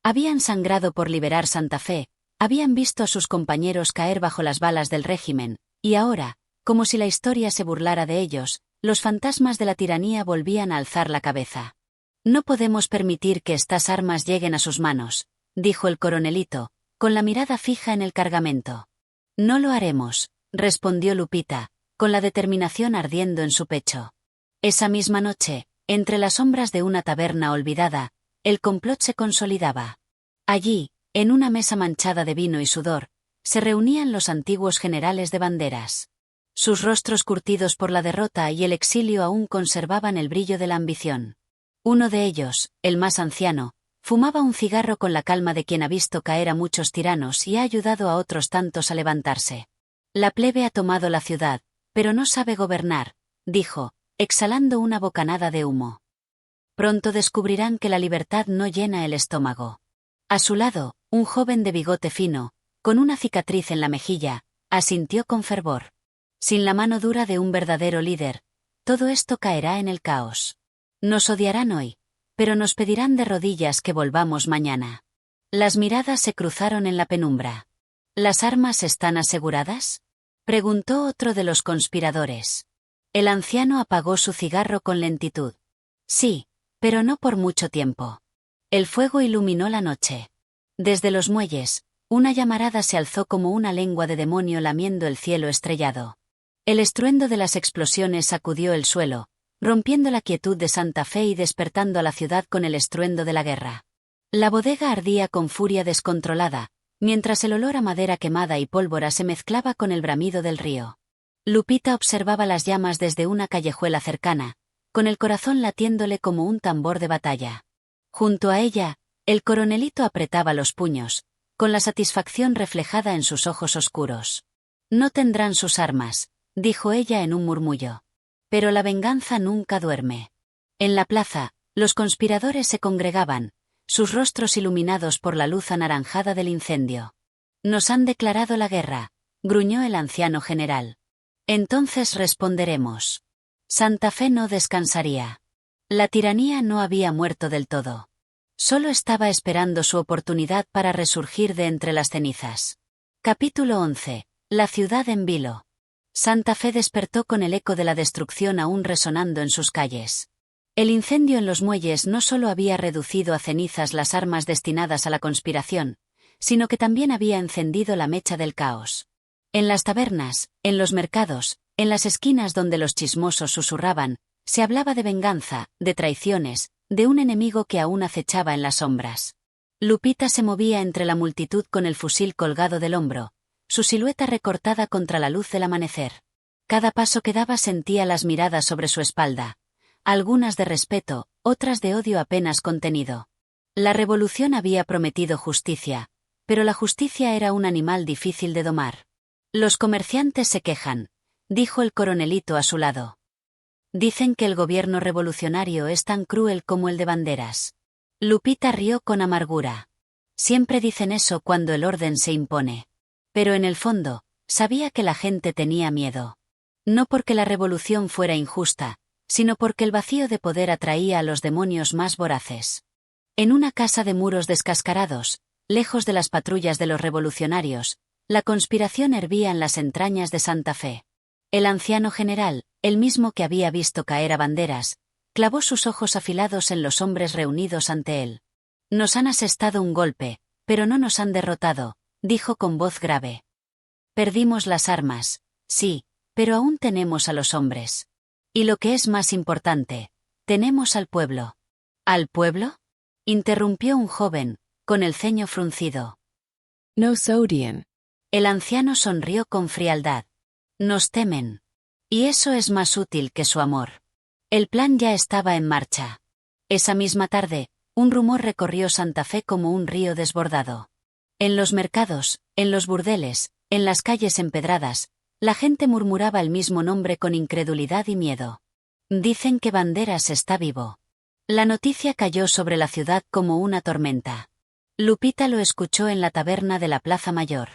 Habían sangrado por liberar Santa Fe, habían visto a sus compañeros caer bajo las balas del régimen, y ahora, como si la historia se burlara de ellos, los fantasmas de la tiranía volvían a alzar la cabeza. «No podemos permitir que estas armas lleguen a sus manos», dijo el coronelito, con la mirada fija en el cargamento. «No lo haremos», respondió Lupita, con la determinación ardiendo en su pecho. Esa misma noche, entre las sombras de una taberna olvidada, el complot se consolidaba. Allí, en una mesa manchada de vino y sudor, se reunían los antiguos generales de Banderas. Sus rostros curtidos por la derrota y el exilio aún conservaban el brillo de la ambición. Uno de ellos, el más anciano, fumaba un cigarro con la calma de quien ha visto caer a muchos tiranos y ha ayudado a otros tantos a levantarse. «La plebe ha tomado la ciudad, pero no sabe gobernar», dijo, exhalando una bocanada de humo. «Pronto descubrirán que la libertad no llena el estómago». A su lado, un joven de bigote fino, con una cicatriz en la mejilla, asintió con fervor. «Sin la mano dura de un verdadero líder, todo esto caerá en el caos. Nos odiarán hoy, pero nos pedirán de rodillas que volvamos mañana». Las miradas se cruzaron en la penumbra. «¿Las armas están aseguradas?», preguntó otro de los conspiradores. El anciano apagó su cigarro con lentitud. «Sí, pero no por mucho tiempo». El fuego iluminó la noche. Desde los muelles, una llamarada se alzó como una lengua de demonio lamiendo el cielo estrellado. El estruendo de las explosiones sacudió el suelo, rompiendo la quietud de Santa Fe y despertando a la ciudad con el estruendo de la guerra. La bodega ardía con furia descontrolada, mientras el olor a madera quemada y pólvora se mezclaba con el bramido del río. Lupita observaba las llamas desde una callejuela cercana, con el corazón latiéndole como un tambor de batalla. Junto a ella, el coronelito apretaba los puños, con la satisfacción reflejada en sus ojos oscuros. No tendrán sus armas, dijo ella en un murmullo. Pero la venganza nunca duerme. En la plaza, los conspiradores se congregaban, sus rostros iluminados por la luz anaranjada del incendio. Nos han declarado la guerra, gruñó el anciano general. Entonces responderemos. Santa Fe no descansaría. La tiranía no había muerto del todo. Solo estaba esperando su oportunidad para resurgir de entre las cenizas. Capítulo 11. La ciudad en vilo. Santa Fe despertó con el eco de la destrucción aún resonando en sus calles. El incendio en los muelles no solo había reducido a cenizas las armas destinadas a la conspiración, sino que también había encendido la mecha del caos. En las tabernas, en los mercados, en las esquinas donde los chismosos susurraban, se hablaba de venganza, de traiciones, de un enemigo que aún acechaba en las sombras. Lupita se movía entre la multitud con el fusil colgado del hombro, su silueta recortada contra la luz del amanecer. Cada paso que daba sentía las miradas sobre su espalda, algunas de respeto, otras de odio apenas contenido. La revolución había prometido justicia, pero la justicia era un animal difícil de domar. Los comerciantes se quejan, dijo el coronelito a su lado. Dicen que el gobierno revolucionario es tan cruel como el de Banderas. Lupita rió con amargura. Siempre dicen eso cuando el orden se impone. Pero en el fondo, sabía que la gente tenía miedo. No porque la revolución fuera injusta, sino porque el vacío de poder atraía a los demonios más voraces. En una casa de muros descascarados, lejos de las patrullas de los revolucionarios, la conspiración hervía en las entrañas de Santa Fe. El anciano general, el mismo que había visto caer a Banderas, clavó sus ojos afilados en los hombres reunidos ante él. Nos han asestado un golpe, pero no nos han derrotado, dijo con voz grave. Perdimos las armas, sí, pero aún tenemos a los hombres. Y lo que es más importante, tenemos al pueblo. ¿Al pueblo? Interrumpió un joven, con el ceño fruncido. Nos odian. El anciano sonrió con frialdad. Nos temen. Y eso es más útil que su amor. El plan ya estaba en marcha. Esa misma tarde, un rumor recorrió Santa Fe como un río desbordado. En los mercados, en los burdeles, en las calles empedradas, la gente murmuraba el mismo nombre con incredulidad y miedo. Dicen que Banderas está vivo. La noticia cayó sobre la ciudad como una tormenta. Lupita lo escuchó en la taberna de la Plaza Mayor.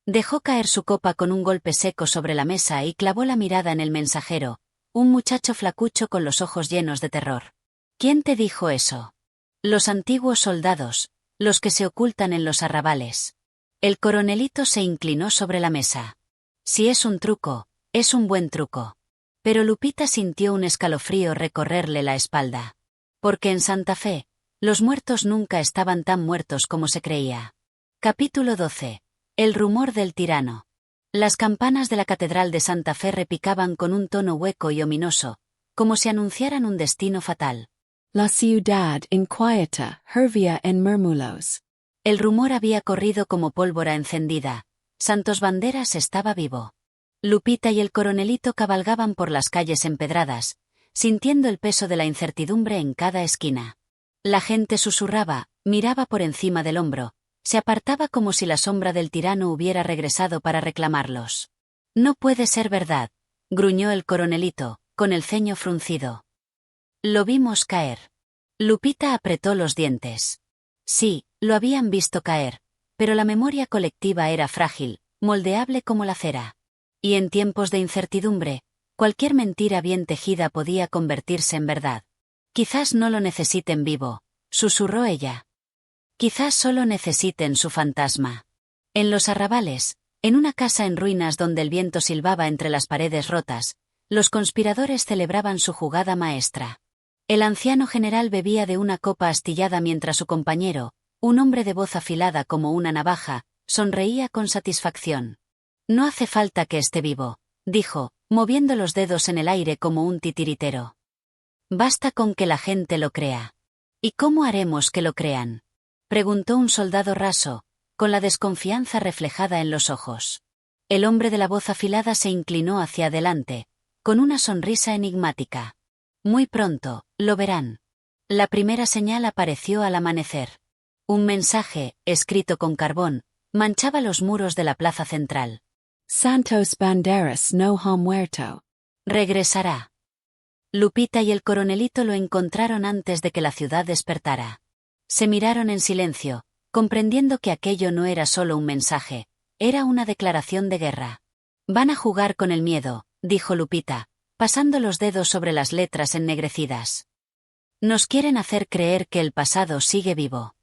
Dejó caer su copa con un golpe seco sobre la mesa y clavó la mirada en el mensajero, un muchacho flacucho con los ojos llenos de terror. ¿Quién te dijo eso? Los antiguos soldados, los que se ocultan en los arrabales. El coronelito se inclinó sobre la mesa. Si es un truco, es un buen truco. Pero Lupita sintió un escalofrío recorrerle la espalda. Porque en Santa Fe, los muertos nunca estaban tan muertos como se creía. Capítulo 12. El rumor del tirano. Las campanas de la Catedral de Santa Fe repicaban con un tono hueco y ominoso, como si anunciaran un destino fatal. La ciudad inquieta hervía en murmullos. El rumor había corrido como pólvora encendida. Santos Banderas estaba vivo. Lupita y el coronelito cabalgaban por las calles empedradas, sintiendo el peso de la incertidumbre en cada esquina. La gente susurraba, miraba por encima del hombro, se apartaba como si la sombra del tirano hubiera regresado para reclamarlos. No puede ser verdad, gruñó el coronelito, con el ceño fruncido. Lo vimos caer. Lupita apretó los dientes. Sí, lo habían visto caer, pero la memoria colectiva era frágil, moldeable como la cera. Y en tiempos de incertidumbre, cualquier mentira bien tejida podía convertirse en verdad. Quizás no lo necesiten vivo, susurró ella. Quizás solo necesiten su fantasma. En los arrabales, en una casa en ruinas donde el viento silbaba entre las paredes rotas, los conspiradores celebraban su jugada maestra. El anciano general bebía de una copa astillada mientras su compañero, un hombre de voz afilada como una navaja, sonreía con satisfacción. No hace falta que esté vivo, dijo, moviendo los dedos en el aire como un titiritero. Basta con que la gente lo crea. ¿Y cómo haremos que lo crean?, preguntó un soldado raso, con la desconfianza reflejada en los ojos. El hombre de la voz afilada se inclinó hacia adelante, con una sonrisa enigmática. Muy pronto, lo verán. La primera señal apareció al amanecer. Un mensaje, escrito con carbón, manchaba los muros de la plaza central. Santos Banderas no ha muerto. Regresará. Lupita y el coronelito lo encontraron antes de que la ciudad despertara. Se miraron en silencio, comprendiendo que aquello no era solo un mensaje, era una declaración de guerra. Van a jugar con el miedo, dijo Lupita, pasando los dedos sobre las letras ennegrecidas. Nos quieren hacer creer que el pasado sigue vivo.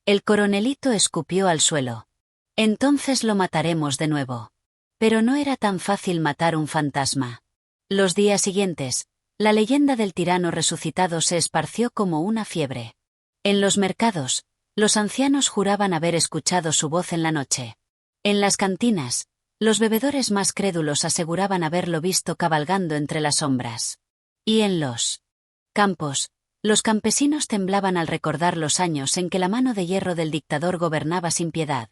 El coronelito escupió al suelo. Entonces lo mataremos de nuevo. Pero no era tan fácil matar un fantasma. Los días siguientes, la leyenda del tirano resucitado se esparció como una fiebre. En los mercados, los ancianos juraban haber escuchado su voz en la noche. En las cantinas, los bebedores más crédulos aseguraban haberlo visto cabalgando entre las sombras. Y en los campos, los campesinos temblaban al recordar los años en que la mano de hierro del dictador gobernaba sin piedad.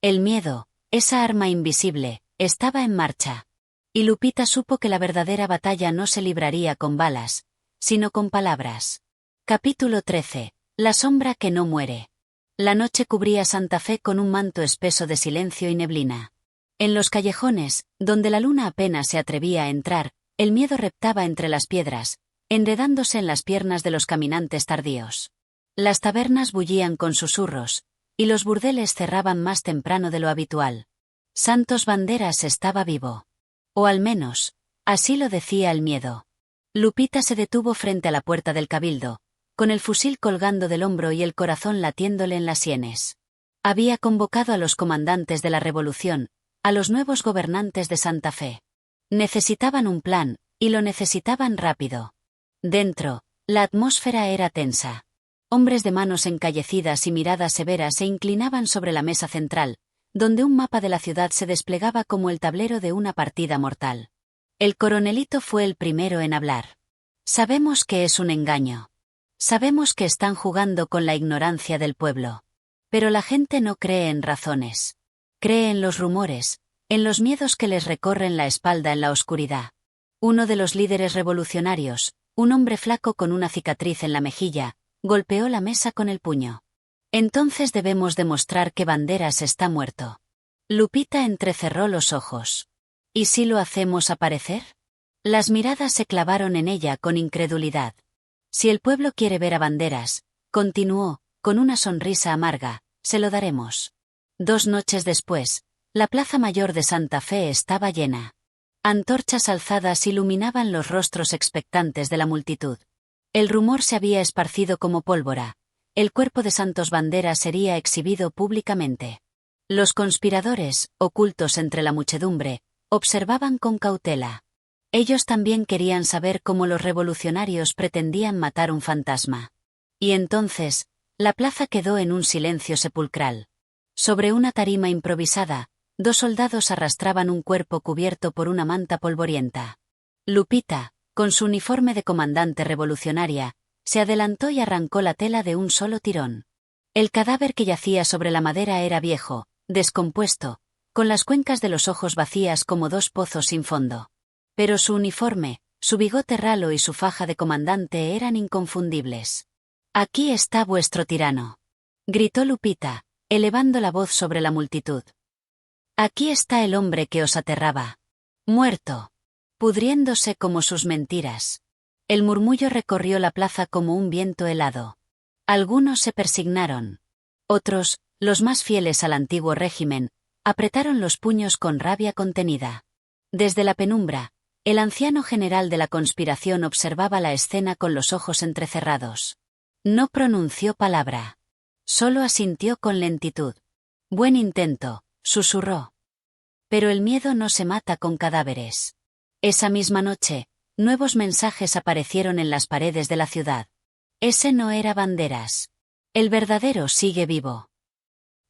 El miedo, esa arma invisible, estaba en marcha. Y Lupita supo que la verdadera batalla no se libraría con balas, sino con palabras. Capítulo 13. La sombra que no muere. La noche cubría Santa Fe con un manto espeso de silencio y neblina. En los callejones, donde la luna apenas se atrevía a entrar, el miedo reptaba entre las piedras, enredándose en las piernas de los caminantes tardíos. Las tabernas bullían con susurros, y los burdeles cerraban más temprano de lo habitual. Santos Banderas estaba vivo. O al menos, así lo decía el miedo. Lupita se detuvo frente a la puerta del cabildo, con el fusil colgando del hombro y el corazón latiéndole en las sienes. Había convocado a los comandantes de la revolución, a los nuevos gobernantes de Santa Fe. Necesitaban un plan, y lo necesitaban rápido. Dentro, la atmósfera era tensa. Hombres de manos encallecidas y miradas severas se inclinaban sobre la mesa central, donde un mapa de la ciudad se desplegaba como el tablero de una partida mortal. El coronelito fue el primero en hablar. Sabemos que es un engaño. Sabemos que están jugando con la ignorancia del pueblo. Pero la gente no cree en razones. Cree en los rumores, en los miedos que les recorren la espalda en la oscuridad. Uno de los líderes revolucionarios, un hombre flaco con una cicatriz en la mejilla, golpeó la mesa con el puño. Entonces debemos demostrar que Banderas está muerto. Lupita entrecerró los ojos. ¿Y si lo hacemos aparecer? Las miradas se clavaron en ella con incredulidad. Si el pueblo quiere ver a Banderas, continuó, con una sonrisa amarga, se lo daremos. 2 noches después, la plaza mayor de Santa Fe estaba llena. Antorchas alzadas iluminaban los rostros expectantes de la multitud. El rumor se había esparcido como pólvora. El cuerpo de Santos Banderas sería exhibido públicamente. Los conspiradores, ocultos entre la muchedumbre, observaban con cautela. Ellos también querían saber cómo los revolucionarios pretendían matar un fantasma. Y entonces, la plaza quedó en un silencio sepulcral. Sobre una tarima improvisada, 2 soldados arrastraban un cuerpo cubierto por una manta polvorienta. Lupita, con su uniforme de comandante revolucionaria, se adelantó y arrancó la tela de un solo tirón. El cadáver que yacía sobre la madera era viejo, descompuesto, con las cuencas de los ojos vacías como 2 pozos sin fondo. Pero su uniforme, su bigote ralo y su faja de comandante eran inconfundibles. «Aquí está vuestro tirano», gritó Lupita, elevando la voz sobre la multitud. «Aquí está el hombre que os aterraba. Muerto. Pudriéndose como sus mentiras». El murmullo recorrió la plaza como un viento helado. Algunos se persignaron. Otros, los más fieles al antiguo régimen, apretaron los puños con rabia contenida. Desde la penumbra, el anciano general de la conspiración observaba la escena con los ojos entrecerrados. No pronunció palabra. Solo asintió con lentitud. «Buen intento», susurró. Pero el miedo no se mata con cadáveres. Esa misma noche, nuevos mensajes aparecieron en las paredes de la ciudad. Ese no era Banderas. El verdadero sigue vivo.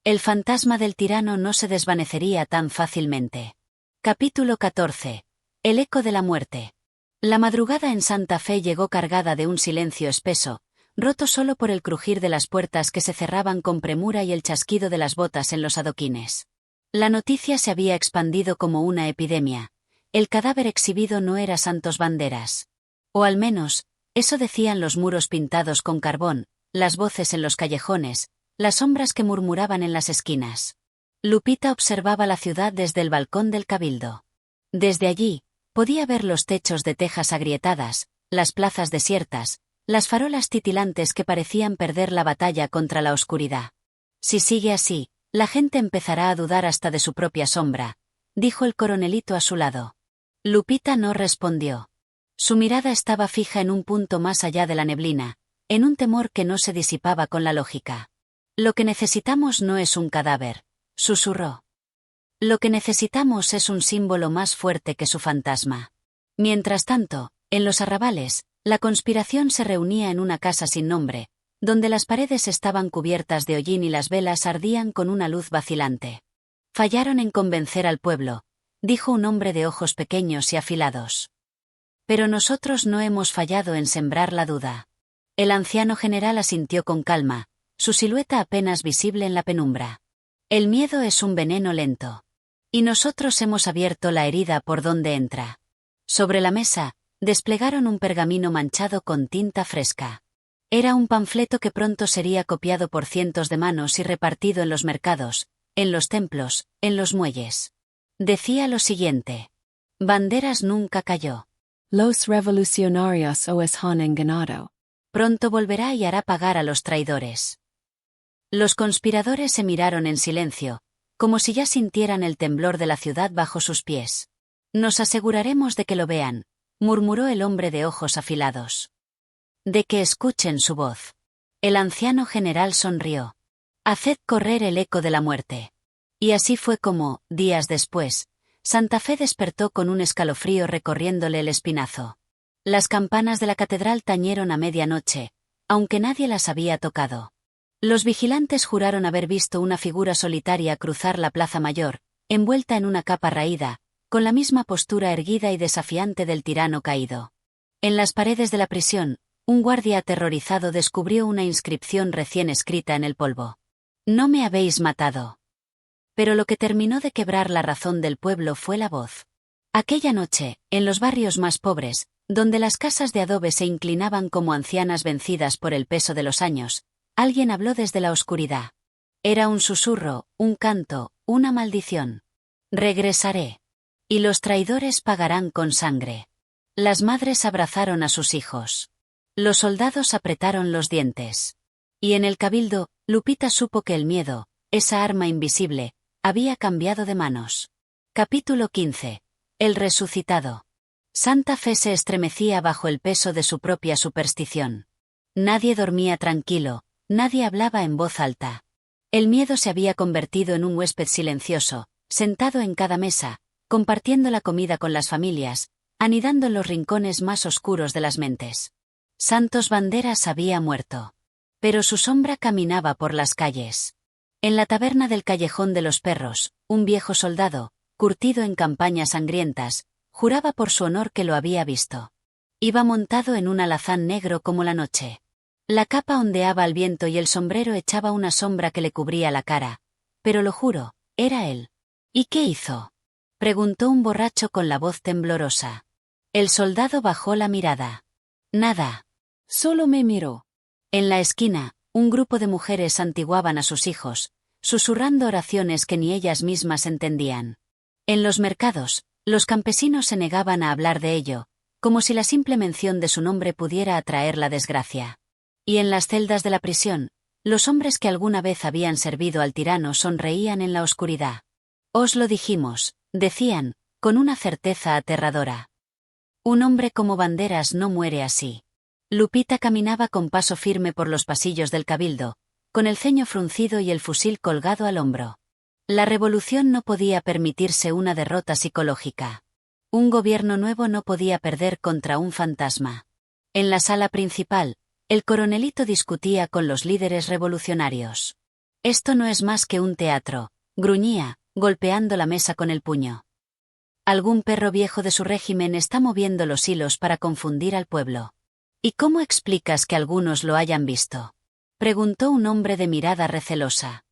El fantasma del tirano no se desvanecería tan fácilmente. Capítulo 14. El eco de la muerte. La madrugada en Santa Fe llegó cargada de un silencio espeso, roto solo por el crujir de las puertas que se cerraban con premura y el chasquido de las botas en los adoquines. La noticia se había expandido como una epidemia. El cadáver exhibido no era Santos Banderas. O al menos, eso decían los muros pintados con carbón, las voces en los callejones, las sombras que murmuraban en las esquinas. Lupita observaba la ciudad desde el balcón del Cabildo. Desde allí, podía ver los techos de tejas agrietadas, las plazas desiertas, las farolas titilantes que parecían perder la batalla contra la oscuridad. Si sigue así, la gente empezará a dudar hasta de su propia sombra, dijo el coronelito a su lado. Lupita no respondió. Su mirada estaba fija en un punto más allá de la neblina, en un temor que no se disipaba con la lógica. Lo que necesitamos no es un cadáver, susurró. Lo que necesitamos es un símbolo más fuerte que su fantasma. Mientras tanto, en los arrabales, la conspiración se reunía en una casa sin nombre, donde las paredes estaban cubiertas de hollín y las velas ardían con una luz vacilante. Fallaron en convencer al pueblo, dijo un hombre de ojos pequeños y afilados. Pero nosotros no hemos fallado en sembrar la duda. El anciano general asintió con calma, su silueta apenas visible en la penumbra. El miedo es un veneno lento. Y nosotros hemos abierto la herida por donde entra. Sobre la mesa, desplegaron un pergamino manchado con tinta fresca. Era un panfleto que pronto sería copiado por cientos de manos y repartido en los mercados, en los templos, en los muelles. Decía lo siguiente. Banderas nunca cayó. Los revolucionarios os han engañado. Pronto volverá y hará pagar a los traidores. Los conspiradores se miraron en silencio, como si ya sintieran el temblor de la ciudad bajo sus pies. Nos aseguraremos de que lo vean, murmuró el hombre de ojos afilados. De que escuchen su voz. El anciano general sonrió. Haced correr el eco de la muerte. Y así fue como, días después, Santa Fe despertó con un escalofrío recorriéndole el espinazo. Las campanas de la catedral tañeron a medianoche, aunque nadie las había tocado. Los vigilantes juraron haber visto una figura solitaria cruzar la plaza mayor, envuelta en una capa raída, con la misma postura erguida y desafiante del tirano caído. En las paredes de la prisión, un guardia aterrorizado descubrió una inscripción recién escrita en el polvo. No me habéis matado. Pero lo que terminó de quebrar la razón del pueblo fue la voz. Aquella noche, en los barrios más pobres, donde las casas de adobe se inclinaban como ancianas vencidas por el peso de los años, alguien habló desde la oscuridad. Era un susurro, un canto, una maldición. Regresaré. Y los traidores pagarán con sangre. Las madres abrazaron a sus hijos. Los soldados apretaron los dientes. Y en el cabildo, Lupita supo que el miedo, esa arma invisible, había cambiado de manos. Capítulo 15. El resucitado. Santa Fe se estremecía bajo el peso de su propia superstición. Nadie dormía tranquilo, nadie hablaba en voz alta. El miedo se había convertido en un huésped silencioso, sentado en cada mesa, compartiendo la comida con las familias, anidando en los rincones más oscuros de las mentes. Santos Banderas había muerto. Pero su sombra caminaba por las calles. En la taberna del Callejón de los Perros, un viejo soldado, curtido en campañas sangrientas, juraba por su honor que lo había visto. Iba montado en un alazán negro como la noche. La capa ondeaba al viento y el sombrero echaba una sombra que le cubría la cara. Pero lo juro, era él. ¿Y qué hizo?, preguntó un borracho con la voz temblorosa. El soldado bajó la mirada. Nada. Solo me miró. En la esquina, un grupo de mujeres santiguaban a sus hijos, susurrando oraciones que ni ellas mismas entendían. En los mercados, los campesinos se negaban a hablar de ello, como si la simple mención de su nombre pudiera atraer la desgracia. Y en las celdas de la prisión, los hombres que alguna vez habían servido al tirano sonreían en la oscuridad. Os lo dijimos, decían, con una certeza aterradora. Un hombre como Banderas no muere así. Lupita caminaba con paso firme por los pasillos del cabildo, con el ceño fruncido y el fusil colgado al hombro. La revolución no podía permitirse una derrota psicológica. Un gobierno nuevo no podía perder contra un fantasma. En la sala principal, el coronelito discutía con los líderes revolucionarios. Esto no es más que un teatro, gruñía, golpeando la mesa con el puño. Algún perro viejo de su régimen está moviendo los hilos para confundir al pueblo. ¿Y cómo explicas que algunos lo hayan visto? Preguntó un hombre de mirada recelosa.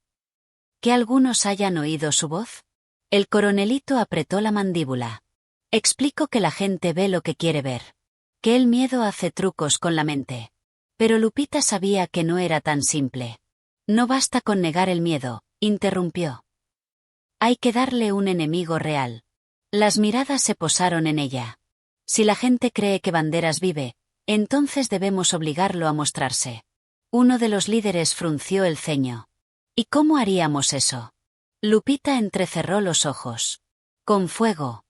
¿Que algunos hayan oído su voz? El coronelito apretó la mandíbula. Explico que la gente ve lo que quiere ver. Que el miedo hace trucos con la mente. Pero Lupita sabía que no era tan simple. No basta con negar el miedo, interrumpió. Hay que darle un enemigo real. Las miradas se posaron en ella. Si la gente cree que Banderas vive, entonces debemos obligarlo a mostrarse. Uno de los líderes frunció el ceño. ¿Y cómo haríamos eso? Lupita entrecerró los ojos. Con fuego.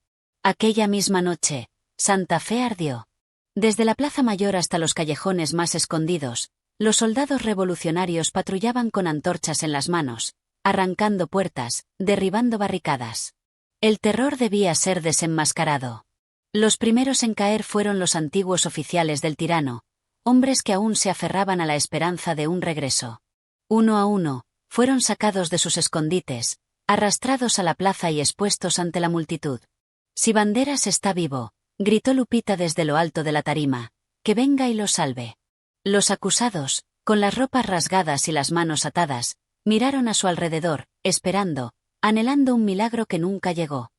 Aquella misma noche, Santa Fe ardió. Desde la Plaza Mayor hasta los callejones más escondidos, los soldados revolucionarios patrullaban con antorchas en las manos, arrancando puertas, derribando barricadas. El terror debía ser desenmascarado. Los primeros en caer fueron los antiguos oficiales del tirano, hombres que aún se aferraban a la esperanza de un regreso. Uno a uno, fueron sacados de sus escondites, arrastrados a la plaza y expuestos ante la multitud. Si Banderas está vivo, gritó Lupita desde lo alto de la tarima, que venga y lo salve. Los acusados, con las ropas rasgadas y las manos atadas, miraron a su alrededor, esperando, anhelando un milagro que nunca llegó.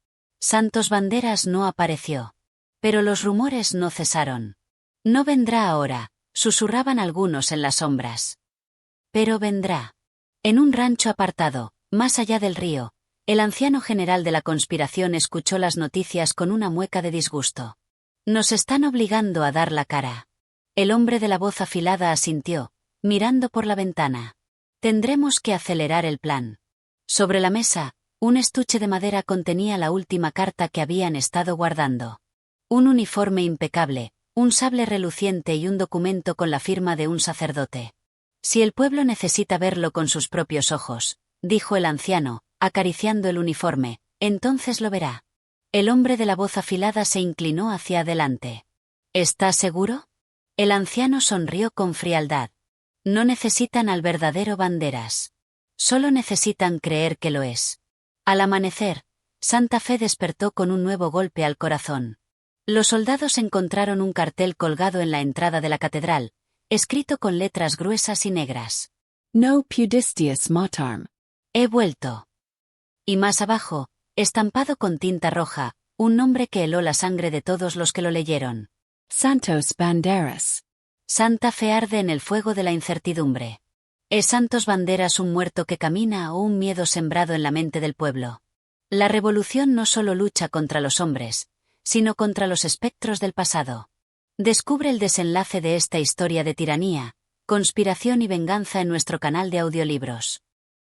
Santos Banderas no apareció. Pero los rumores no cesaron. No vendrá ahora, susurraban algunos en las sombras. Pero vendrá. En un rancho apartado, más allá del río, el anciano general de la conspiración escuchó las noticias con una mueca de disgusto. Nos están obligando a dar la cara. El hombre de la voz afilada asintió, mirando por la ventana. Tendremos que acelerar el plan. Sobre la mesa, un estuche de madera contenía la última carta que habían estado guardando. Un uniforme impecable, un sable reluciente y un documento con la firma de un sacerdote. Si el pueblo necesita verlo con sus propios ojos, dijo el anciano, acariciando el uniforme, entonces lo verá. El hombre de la voz afilada se inclinó hacia adelante. ¿Estás seguro? El anciano sonrió con frialdad. No necesitan al verdadero Banderas. Solo necesitan creer que lo es. Al amanecer, Santa Fe despertó con un nuevo golpe al corazón. Los soldados encontraron un cartel colgado en la entrada de la catedral, escrito con letras gruesas y negras. No pudistius matarm. He vuelto. Y más abajo, estampado con tinta roja, un nombre que heló la sangre de todos los que lo leyeron. Santos Banderas. Santa Fe arde en el fuego de la incertidumbre. ¿Es Santos Banderas un muerto que camina o un miedo sembrado en la mente del pueblo? La revolución no solo lucha contra los hombres, sino contra los espectros del pasado. Descubre el desenlace de esta historia de tiranía, conspiración y venganza en nuestro canal de audiolibros.